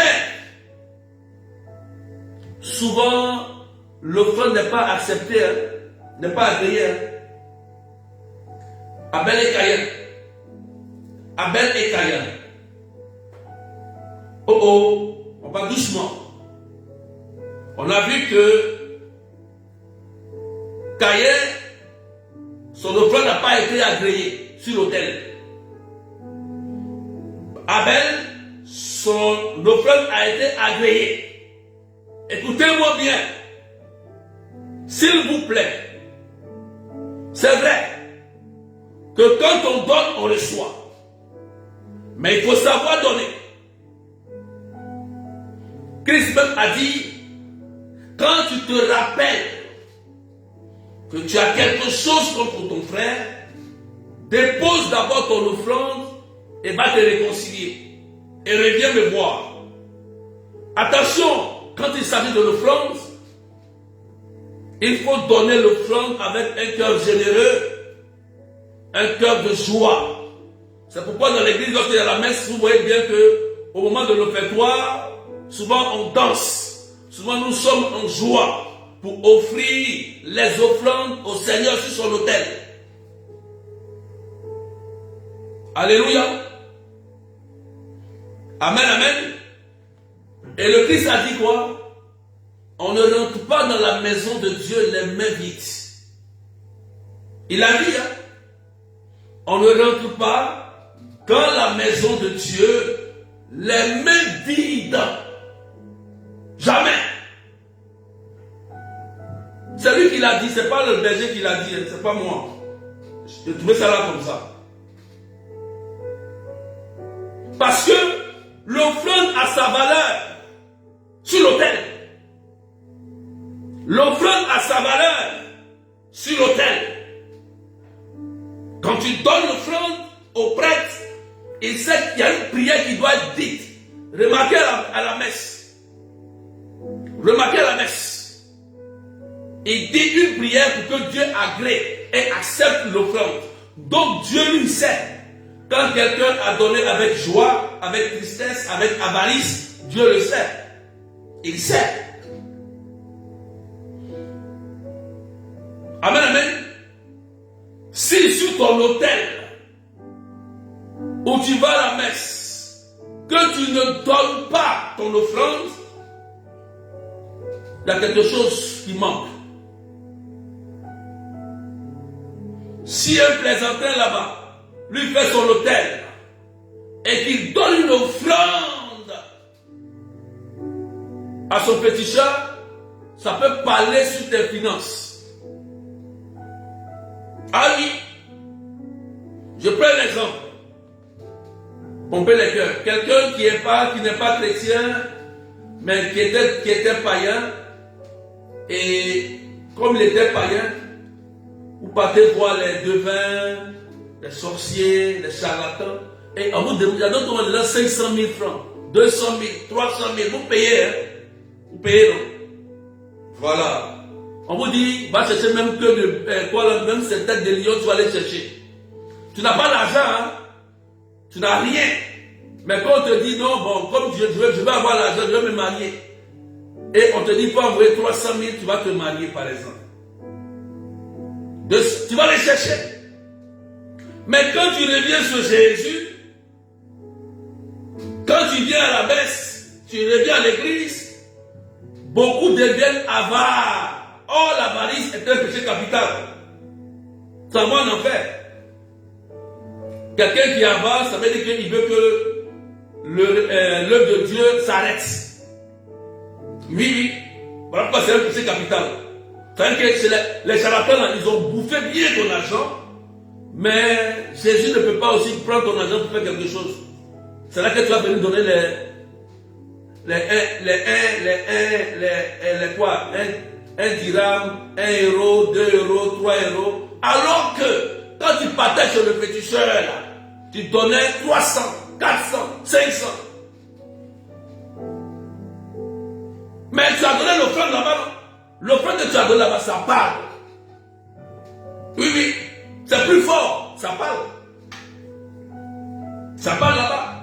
souvent, l'offrande n'est pas acceptée, n'est pas agréée. Abel et Caïn. Abel et Caïn. On va doucement. On a vu que Caïn, son offrande n'a pas été agréée sur l'autel. Abel, son offrande a été agréée. Écoutez-moi bien. S'il vous plaît, c'est vrai que quand on donne, on reçoit. Mais il faut savoir donner. Christ même a dit, quand tu te rappelles que tu as quelque chose contre ton frère, dépose d'abord ton offrande et va te réconcilier. Et reviens me voir. Attention, quand il s'agit de l'offrande, il faut donner l'offrande avec un cœur généreux, un cœur de joie. C'est pourquoi dans l'église, lorsqu'il y a la messe, vous voyez bien qu'au moment de l'offertoire, souvent on danse. Souvent nous sommes en joie pour offrir les offrandes au Seigneur sur son autel. Alléluia. Amen, amen. Et le Christ a dit quoi? On ne rentre pas dans la maison de Dieu les mains vides. Il a dit, on ne rentre pas dans la maison de Dieu les mains vides. Jamais. C'est lui qui l'a dit, c'est pas le berger qui l'a dit, c'est pas moi. J'ai trouvé ça là comme ça. Parce que l'offrande a sa valeur sur l'autel. L'offrande a sa valeur sur l'autel. Quand tu donnes l'offrande au prêtre, il sait qu'il y a une prière qui doit être dite. Remarquez à la messe. Remarquez à la messe. Il dit une prière pour que Dieu agrée et accepte l'offrande. Donc Dieu lui sait. Quand quelqu'un a donné avec joie, avec tristesse, avec avarice, Dieu le sait. Il sait. Amen, amen. Si sur ton autel, où tu vas à la messe, que tu ne donnes pas ton offrande, il y a quelque chose qui manque. Si un plaisantin là-bas lui fait son autel et qu'il donne une offrande à son petit chat, ça peut parler sur tes finances. Ah oui, je prends un exemple. Pomper les cœurs. Quelqu'un qui n'est pas chrétien, mais qui était païen, et comme il était païen, vous partez voir les devins, les sorciers, les charlatans, et on vous demande, il y a d'autres qui ont 500 000 francs, 200 000, 300 000, vous payez, hein? Vous payez, non? Voilà. On vous dit, va chercher même que même cette tête de lion, tu vas aller chercher. Tu n'as pas l'argent, hein? Tu n'as rien. Mais quand on te dit, non, bon, comme je vais avoir l'argent, je vais me marier. Et on te dit, faut envoyer 300 000, tu vas te marier, par exemple. Tu vas les chercher. Mais quand tu reviens sur Jésus, quand tu viens à la messe, tu reviens à l'église, beaucoup deviennent avares. Or, l'avarice est un péché capital. Ça va en enfer. Quelqu'un qui est avare, ça veut dire qu'il veut que l'œuvre de Dieu s'arrête. Oui, oui. Voilà pourquoi c'est un péché capital. Ça veut dire que les charlatans, ils ont bouffé bien ton argent, mais Jésus ne peut pas aussi prendre ton argent pour faire quelque chose. C'est là que tu vas venir donner les quoi? 1 dirham, 1 euro, 2 euros, 3 euros. Alors que quand tu partais sur le féticheur, là, tu donnais 300, 400, 500. Mais tu as donné l'offrande là-bas. L'offrande que tu as donnée là-bas, ça parle. Oui, oui. C'est plus fort. Ça parle. Ça parle là-bas.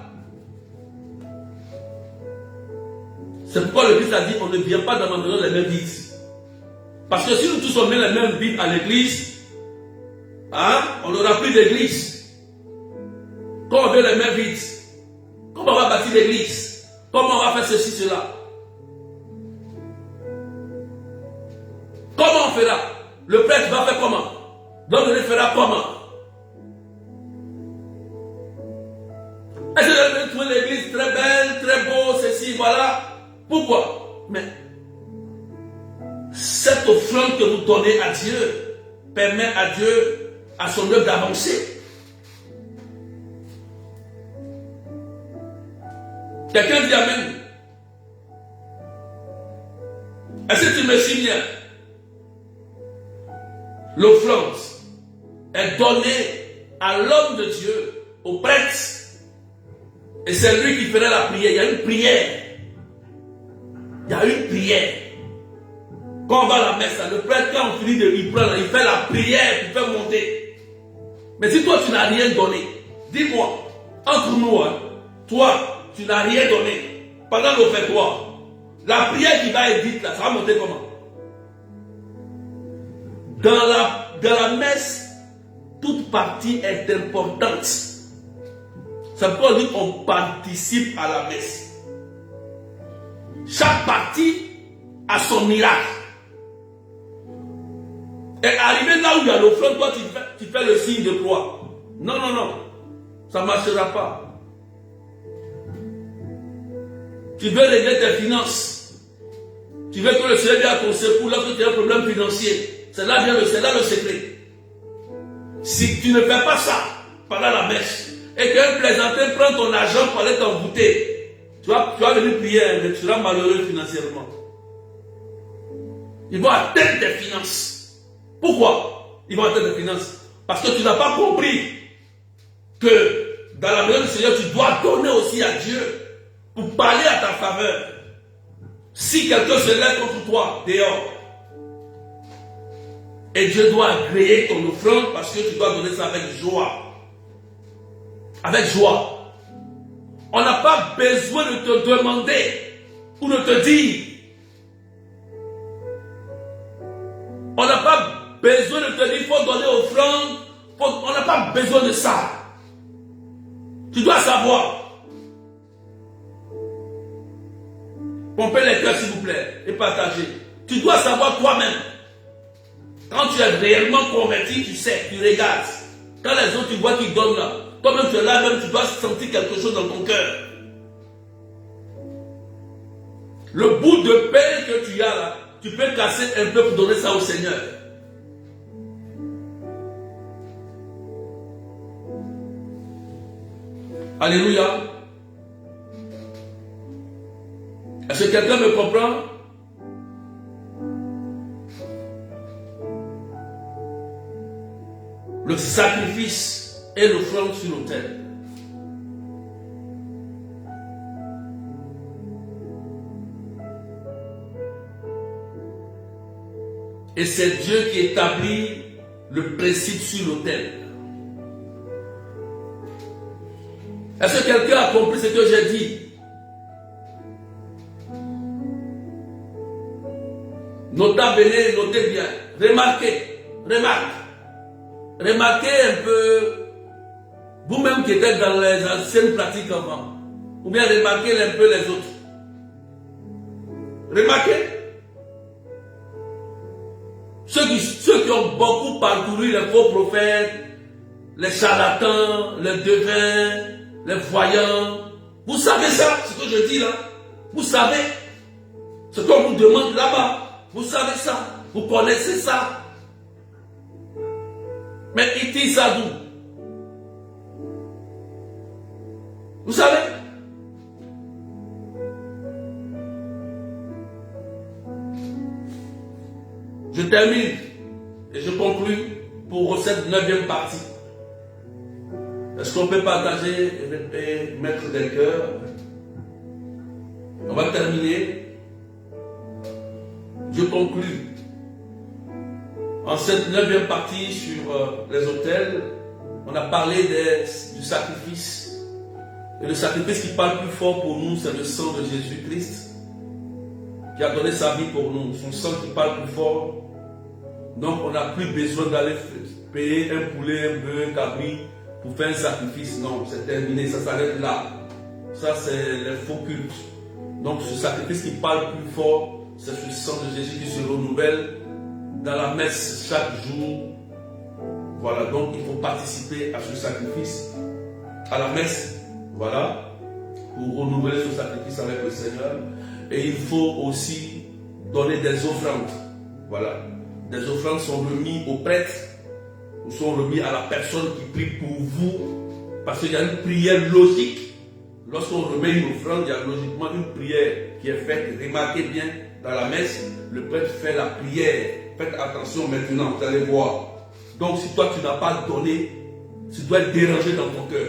C'est pourquoi le Christ a dit, on ne vient pas d'abandonner les mêmes vides. Parce que si nous tous on met les mêmes vides à l'église, hein, on n'aura plus d'église. Quand on veut les mêmes vides, comment on va bâtir l'église? Comment on va faire ceci, cela? Comment on fera? Le prêtre va faire comment? Donc il fera comment? Est-ce que vous allez trouver l'église très belle, très beau, ceci, voilà? Pourquoi? Mais cette offrande que vous donnez à Dieu permet à Dieu, à son œuvre d'avancer. Quelqu'un dit Amen. Est-ce que tu me suis bien? L'offrande est donnée à l'homme de Dieu, au prêtre, et c'est lui qui ferait la prière. Il y a une prière. Il y a une prière. Quand on va à la messe, le prêtre, quand on finit il fait la prière pour faire monter. Mais si toi tu n'as rien donné, dis-moi, entre nous, hein, toi, tu n'as rien donné pendant l'offertoire, la prière qui va être dite là, ça va monter comment? Dans la messe, toute partie est importante. C'est pourquoi on dit qu'on participe à la messe. Chaque partie a son miracle. Et arrivé là où il y a l'offrande, toi tu fais le signe de croix. Non, non, non. Ça ne marchera pas. Tu veux régler tes finances. Tu veux que le Seigneur vienne à ton secours lorsque tu as un problème financier. C'est là le secret. Si tu ne fais pas ça pendant la messe, et qu'un plaisantin prend ton argent pour aller t'envoûter, tu vas venir prier, mais tu seras malheureux financièrement. Ils vont atteindre tes finances. Pourquoi ils vont atteindre tes finances? Parce que tu n'as pas compris que dans la maison du Seigneur, tu dois donner aussi à Dieu pour parler à ta faveur. Si quelqu'un se lève contre toi, dehors, et Dieu doit agréer ton offrande parce que tu dois donner ça avec joie. Avec joie. On n'a pas besoin de te demander ou de te dire. On n'a pas besoin de te dire qu'il faut donner offrande. On n'a pas besoin de ça. Tu dois savoir. Pompez les cœurs s'il vous plaît et partagez. Tu dois savoir toi-même. Quand tu es réellement converti, tu sais, tu regardes. Quand les autres tu vois qu'ils donnent là, toi-même tu es là, même tu dois sentir quelque chose dans ton cœur. Le bout de pain que tu as là, tu peux casser un peu pour donner ça au Seigneur. Alléluia. Est-ce que quelqu'un me comprend? Le sacrifice et l'offrande sur l'autel. Et c'est Dieu qui établit le principe sur l'autel. Est-ce que quelqu'un a compris ce que j'ai dit? Notez bien. Remarquez un peu, vous-même qui êtes dans les anciennes pratiques avant, ou bien remarquez un peu les autres. Remarquez. Ceux qui ont beaucoup parcouru les faux prophètes, les charlatans, les devins, les voyants, vous savez ça, ce que je dis là? Vous savez ce qu'on vous demande là-bas? Vous savez ça? Vous connaissez ça? Mais il dit ça d'où? Vous savez? Je termine et je conclue pour cette 9e partie. Est-ce qu'on peut partager et mettre des cœurs? On va terminer. Je conclue. En cette 9e partie sur les autels, on a parlé du sacrifice. Et le sacrifice qui parle plus fort pour nous, c'est le sang de Jésus-Christ, qui a donné sa vie pour nous. Son sang qui parle plus fort. Donc on n'a plus besoin d'aller payer un poulet, un bœuf, un cabri pour faire un sacrifice. Non, c'est terminé, ça s'arrête là. Ça c'est les faux cultes. Donc ce sacrifice qui parle plus fort, c'est ce sang de Jésus qui se renouvelle dans la messe chaque jour. Voilà, donc il faut participer à ce sacrifice, à la messe, voilà, pour renouveler ce sacrifice avec le Seigneur. Et il faut aussi donner des offrandes. Voilà, des offrandes sont remises aux prêtres, ou sont remises à la personne qui prie pour vous, parce qu'il y a une prière logique. Lorsqu'on remet une offrande, il y a logiquement une prière qui est faite. Remarquez bien, dans la messe, le prêtre fait la prière. Faites attention maintenant, vous allez voir. Donc si toi tu n'as pas donné, tu dois être dérangé dans ton cœur.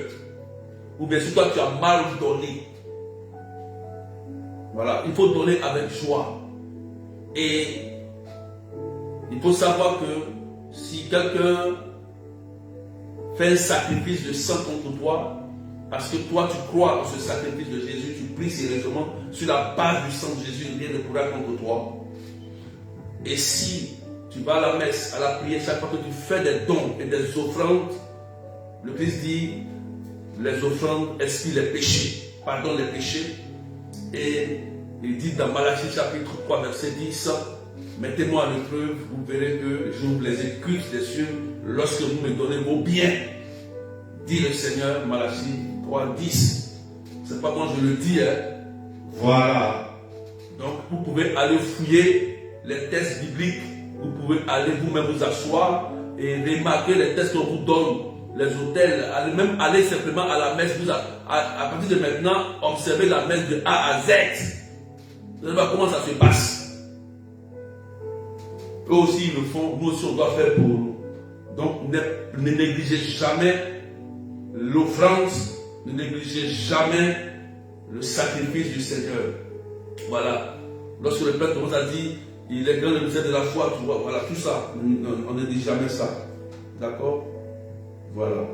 Ou bien si toi tu as mal donné. Voilà, il faut donner avec joie. Et il faut savoir que si quelqu'un fait un sacrifice de sang contre toi, parce que toi tu crois en ce sacrifice de Jésus, tu pries sérieusement sur la base du sang de Jésus, rien ne pourra contre toi. Et si tu vas à la messe, à la prière, chaque fois que tu fais des dons et des offrandes, le Christ dit, les offrandes expient les péchés, pardonnent les péchés. Et il dit dans Malachie chapitre 3 verset 10, mettez-moi à l'épreuve, vous verrez que j'ouvre les écluses des cieux lorsque vous me donnez vos biens, dit le Seigneur. Malachie 3, 10. C'est pas moi je le dis, hein. Voilà, Donc, vous pouvez aller fouiller les textes bibliques. Vous pouvez aller vous-même vous asseoir et remarquer les textes qu'on vous donne, les hôtels. Même aller simplement à la messe. À partir de maintenant, observez la messe de A à Z. Vous allez voir comment ça se passe. Eux aussi, ils le font. Nous aussi, on doit faire pour nous. Donc, ne négligez jamais l'offrande. Ne négligez jamais le sacrifice du Seigneur. Voilà. Lorsque le Père commence à dire, il est grand le mystère de la foi, tu vois, voilà, tout ça. On ne dit jamais ça. D'accord? Voilà.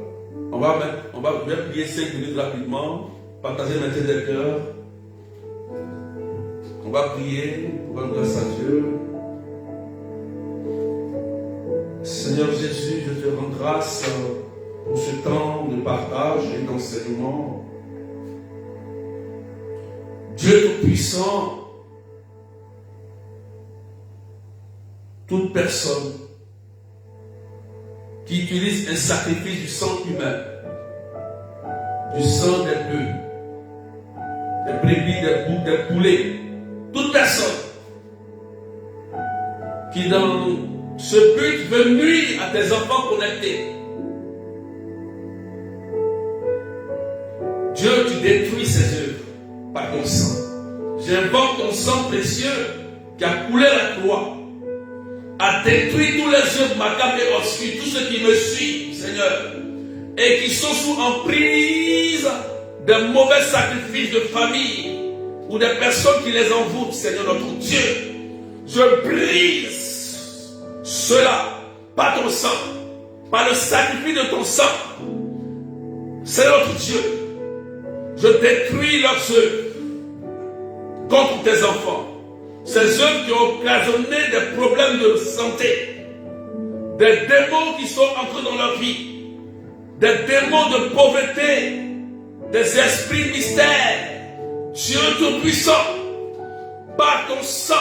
On va prier 5 minutes rapidement. Partager maintenant des cœurs. On va prier pour rendre grâce à Dieu. Seigneur Jésus, je te rends grâce pour ce temps de partage et d'enseignement. Dieu Tout-Puissant, toute personne qui utilise un sacrifice du sang humain, du sang des bœufs, des brebis, des boucs, des poulets, toute personne qui dans ce but veut nuire à tes enfants connectés, Dieu, tu détruis ses œuvres par ton sang. J'invoque ton sang précieux qui a coulé la croix, a détruit tous les œuvres macabres et obscurs, tous ceux qui me suivent, Seigneur, et qui sont sous emprise de mauvais sacrifices de famille ou des personnes qui les envoûtent, Seigneur notre Dieu. Je brise cela par ton sang, par le sacrifice de ton sang. Seigneur notre Dieu, je détruis leurs œuvres contre tes enfants. Ces œuvres qui ont occasionné des problèmes de santé, des démons qui sont entrés dans leur vie, des démons de pauvreté, des esprits mystères. Dieu Tout-Puissant, par ton sang,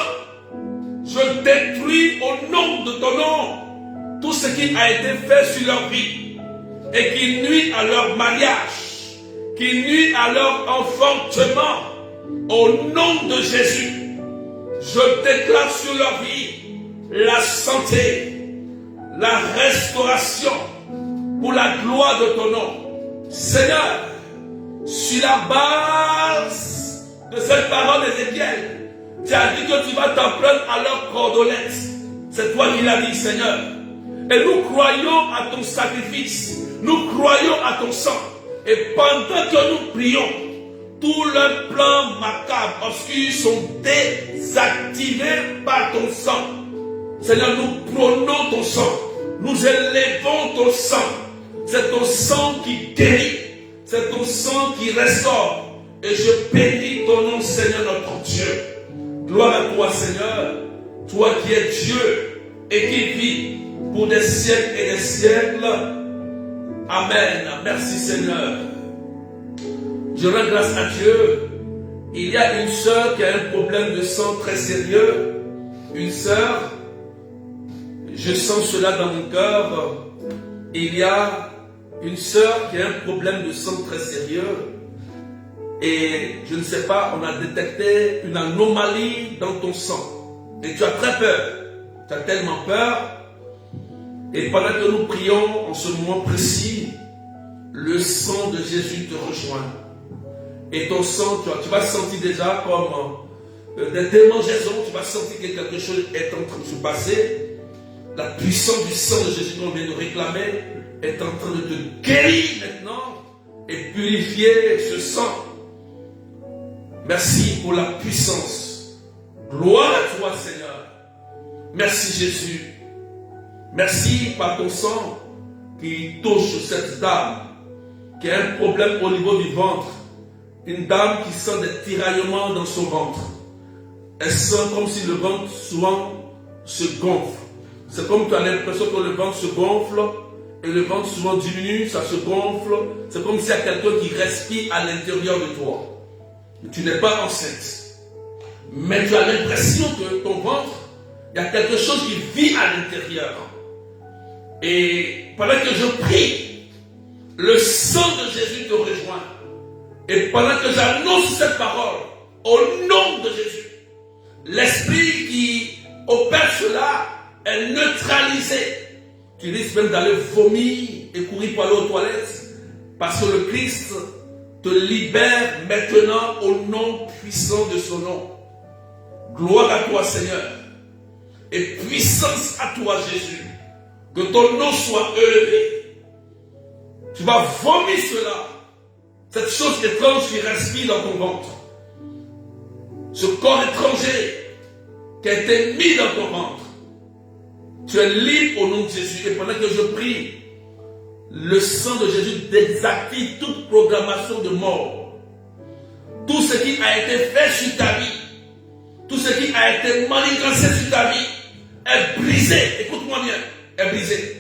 je détruis au nom de ton nom tout ce qui a été fait sur leur vie et qui nuit à leur mariage, qui nuit à leur enfantement. Au nom de Jésus, je déclare sur leur vie la santé, la restauration pour la gloire de ton nom. Seigneur, sur la base de cette parole d'Ézéchiel, tu as dit que tu vas t'en prendre à leurs cordonnettes. C'est toi qui l'as dit, Seigneur. Et nous croyons à ton sacrifice, nous croyons à ton sang. Et pendant que nous prions, tous leurs plans macabres, obscurs sont désactivés par ton sang. Seigneur, nous prônons ton sang. Nous élevons ton sang. C'est ton sang qui guérit. C'est ton sang qui restaure. Et je bénis ton nom, Seigneur notre Dieu. Gloire à toi, Seigneur. Toi qui es Dieu et qui vis pour des siècles et des siècles. Amen. Merci, Seigneur. Je rends grâce à Dieu. Il y a une sœur qui a un problème de sang très sérieux. Une sœur, je sens cela dans mon cœur. Il y a une sœur qui a un problème de sang très sérieux. Et je ne sais pas, on a détecté une anomalie dans ton sang. Et tu as très peur. Tu as tellement peur. Et pendant que nous prions en ce moment précis, le sang de Jésus te rejoint. Et ton sang, tu vas sentir déjà comme des démangeaisons, tu vas sentir que quelque chose est en train de se passer. La puissance du sang de Jésus qu'on vient de réclamer est en train de te guérir maintenant et purifier ce sang. Merci pour la puissance. Gloire à toi, Seigneur. Merci, Jésus. Merci par ton sang qui touche cette dame qui a un problème au niveau du ventre. Une dame qui sent des tiraillements dans son ventre. Elle sent comme si le ventre souvent se gonfle. C'est comme tu as l'impression que le ventre se gonfle et le ventre souvent diminue, ça se gonfle. C'est comme s'il y a quelqu'un qui respire à l'intérieur de toi. Tu n'es pas enceinte. Mais tu as l'impression que ton ventre, il y a quelque chose qui vit à l'intérieur. Et pendant que je prie, le sang de Jésus te rejoint. Et pendant que j'annonce cette parole, au nom de Jésus, l'esprit qui opère cela est neutralisé. Tu risques même d'aller vomir et courir pour aller aux toilettes, parce que le Christ te libère maintenant au nom puissant de son nom. Gloire à toi, Seigneur. Et puissance à toi, Jésus. Que ton nom soit élevé. Tu vas vomir cela. Cette chose étrange qui respire dans ton ventre. Ce corps étranger qui a été mis dans ton ventre. Tu es libre au nom de Jésus. Et pendant que je prie, le sang de Jésus désactive toute programmation de mort. Tout ce qui a été fait sur ta vie, tout ce qui a été manigancé sur ta vie, est brisé. Écoute-moi bien, est brisé.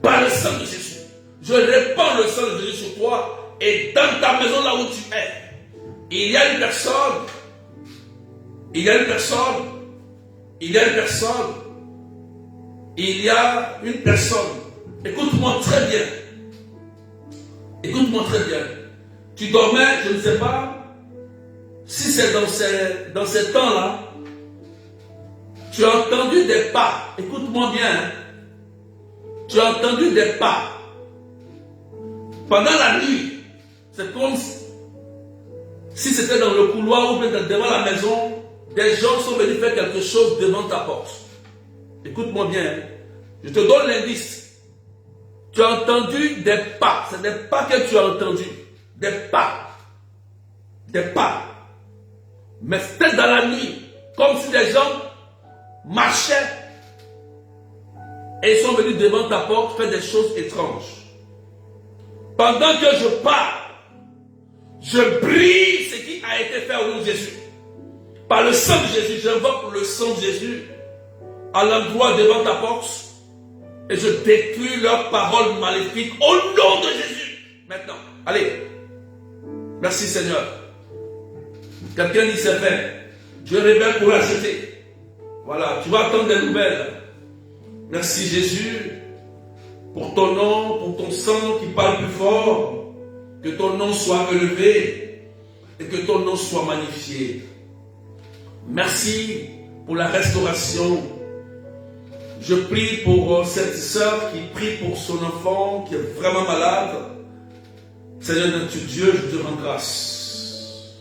Par le sang de Jésus. Je répands le sang de Jésus sur toi et dans ta maison là où tu es. Il y a une personne. Il y a une personne. Il y a une personne. Il y a une personne. Écoute-moi très bien. Écoute-moi très bien. Tu dormais, je ne sais pas si c'est dans ces temps-là. Tu as entendu des pas. Écoute-moi bien. Tu as entendu des pas. Pendant la nuit, c'est comme si c'était dans le couloir ou devant la maison, des gens sont venus faire quelque chose devant ta porte. Écoute-moi bien. Je te donne l'indice. Tu as entendu des pas. Ce n'est pas que tu as entendu. Des pas. Des pas. Mais c'était dans la nuit. Comme si des gens marchaient. Et ils sont venus devant ta porte faire des choses étranges. Pendant que je parle, je brise ce qui a été fait au nom de Jésus. Par le sang de Jésus, j'invoque le sang de Jésus à l'endroit devant ta porte. Et je détruis leurs paroles maléfiques au nom de Jésus. Maintenant, allez. Merci Seigneur. Quelqu'un dit c'est fait. Dieu révèle pour acheter. Voilà, tu vas attendre des nouvelles. Merci Jésus. Pour ton nom, pour ton sang qui parle plus fort. Que ton nom soit élevé. Et que ton nom soit magnifié. Merci pour la restauration. Je prie pour cette sœur qui prie pour son enfant qui est vraiment malade. Seigneur notre Dieu, je te rends grâce.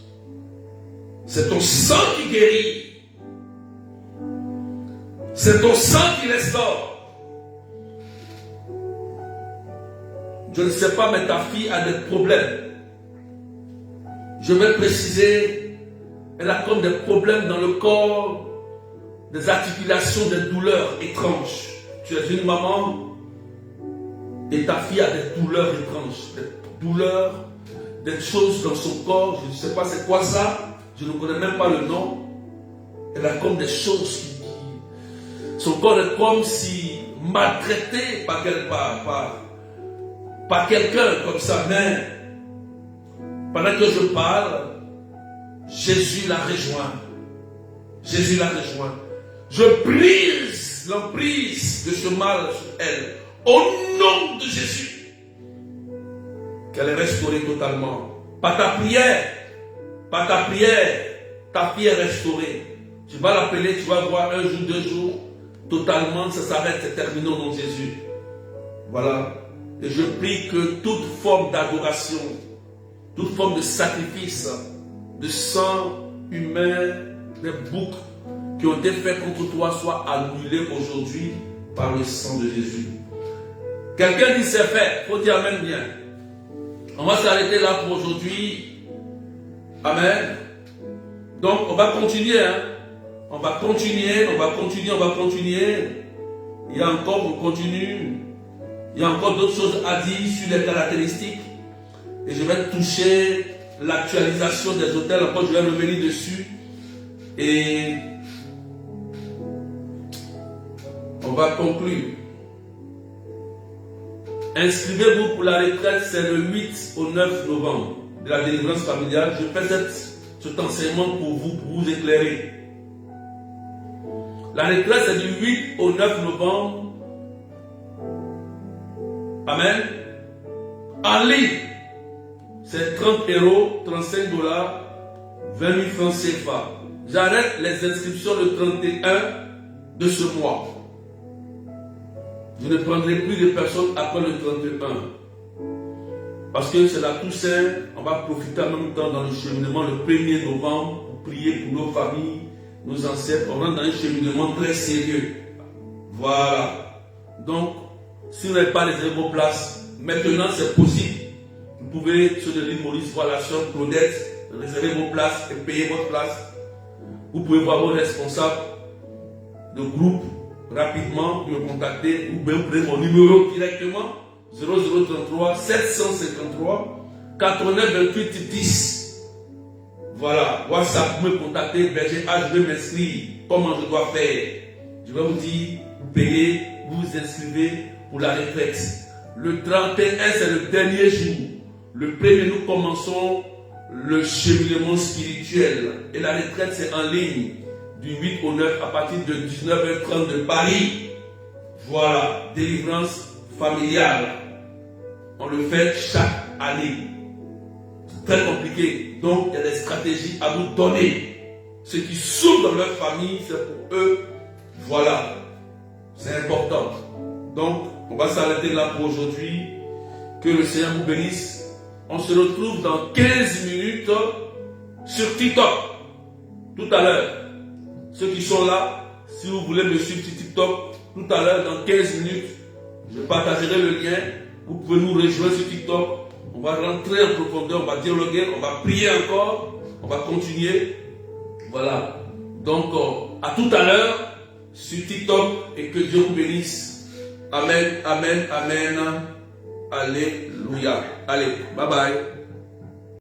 C'est ton sang qui guérit. C'est ton sang qui restaure. Je ne sais pas, mais ta fille a des problèmes. Je vais préciser, elle a comme des problèmes dans le corps, des articulations, des douleurs étranges. Tu es une maman et ta fille a des douleurs étranges, des douleurs, des choses dans son corps. Je ne sais pas c'est quoi ça, je ne connais même pas le nom. Elle a comme des choses qui son corps est comme si maltraité par quelqu'un comme ça. Mais pendant que je parle, Jésus la rejoint. Jésus la rejoint. Je brise l'emprise de ce mal sur elle. Au nom de Jésus. Qu'elle est restaurée totalement. Par ta prière, ta fille est restaurée. Tu vas l'appeler, tu vas voir un jour, 2 jours. Totalement, ça s'arrête, c'est terminé au nom de Jésus. Voilà. Et je prie que toute forme d'adoration, toute forme de sacrifice, de sang humain, des boucs qui ont été faits contre toi soient annulés aujourd'hui par le sang de Jésus. Quelqu'un dit c'est fait, il faut dire Amen bien. On va s'arrêter là pour aujourd'hui. Amen. Donc on va continuer. On va continuer. Il y a encore, on continue. Il y a encore d'autres choses à dire sur les caractéristiques. Et je vais toucher l'actualisation des hôtels. Encore, je vais revenir dessus. Et on va conclure. Inscrivez-vous pour la retraite, c'est le 8 au 9 novembre de la délivrance familiale. Je fais cet enseignement pour vous éclairer. La retraite, c'est du 8 au 9 novembre. Amen. En ligne, c'est 30 €, 35 $, 20 000 francs CFA. j'arrête les inscriptions le 31 de ce mois. Je ne prendrai plus de personnes après le 31. Parce que c'est la Toussaint, on va profiter en même temps dans le cheminement le 1er novembre pour prier pour nos familles, nos ancêtres. On rentre dans un cheminement très sérieux. Voilà. Donc, si vous n'avez pas réservé vos places, maintenant c'est possible. Vous pouvez, sur l'île Maurice, voir la sœur Claudette, réserver vos places et payer votre place. Vous pouvez voir vos responsables de groupe rapidement, me contacter. Vous pouvez prendre mon numéro directement, 0033 753 89 28 10. Voilà, WhatsApp, vous me contactez, Berger H, je vais m'inscrire. Comment je dois faire? Je vais vous dire, vous payez, vous vous inscrivez pour la retraite. Le 31, c'est le dernier jour. Le 1er, nous commençons le cheminement spirituel. Et la retraite, c'est en ligne. Du 8 au 9, à partir de 19h30 de Paris. Voilà, délivrance familiale. On le fait chaque année. C'est très compliqué. Donc, il y a des stratégies à vous donner. Ceux qui souffrent dans leur famille, c'est pour eux. Voilà. C'est important. Donc, on va s'arrêter là pour aujourd'hui. Que le Seigneur vous bénisse. On se retrouve dans 15 minutes sur TikTok. Tout à l'heure. Ceux qui sont là, si vous voulez me suivre sur TikTok, tout à l'heure, dans 15 minutes, je partagerai le lien. Vous pouvez nous rejoindre sur TikTok. On va rentrer en profondeur, on va dialoguer, on va prier encore, on va continuer. Voilà. Donc, à tout à l'heure sur TikTok et que Dieu vous bénisse. Amen, amen, amen. Alléluia. Allez, bye bye.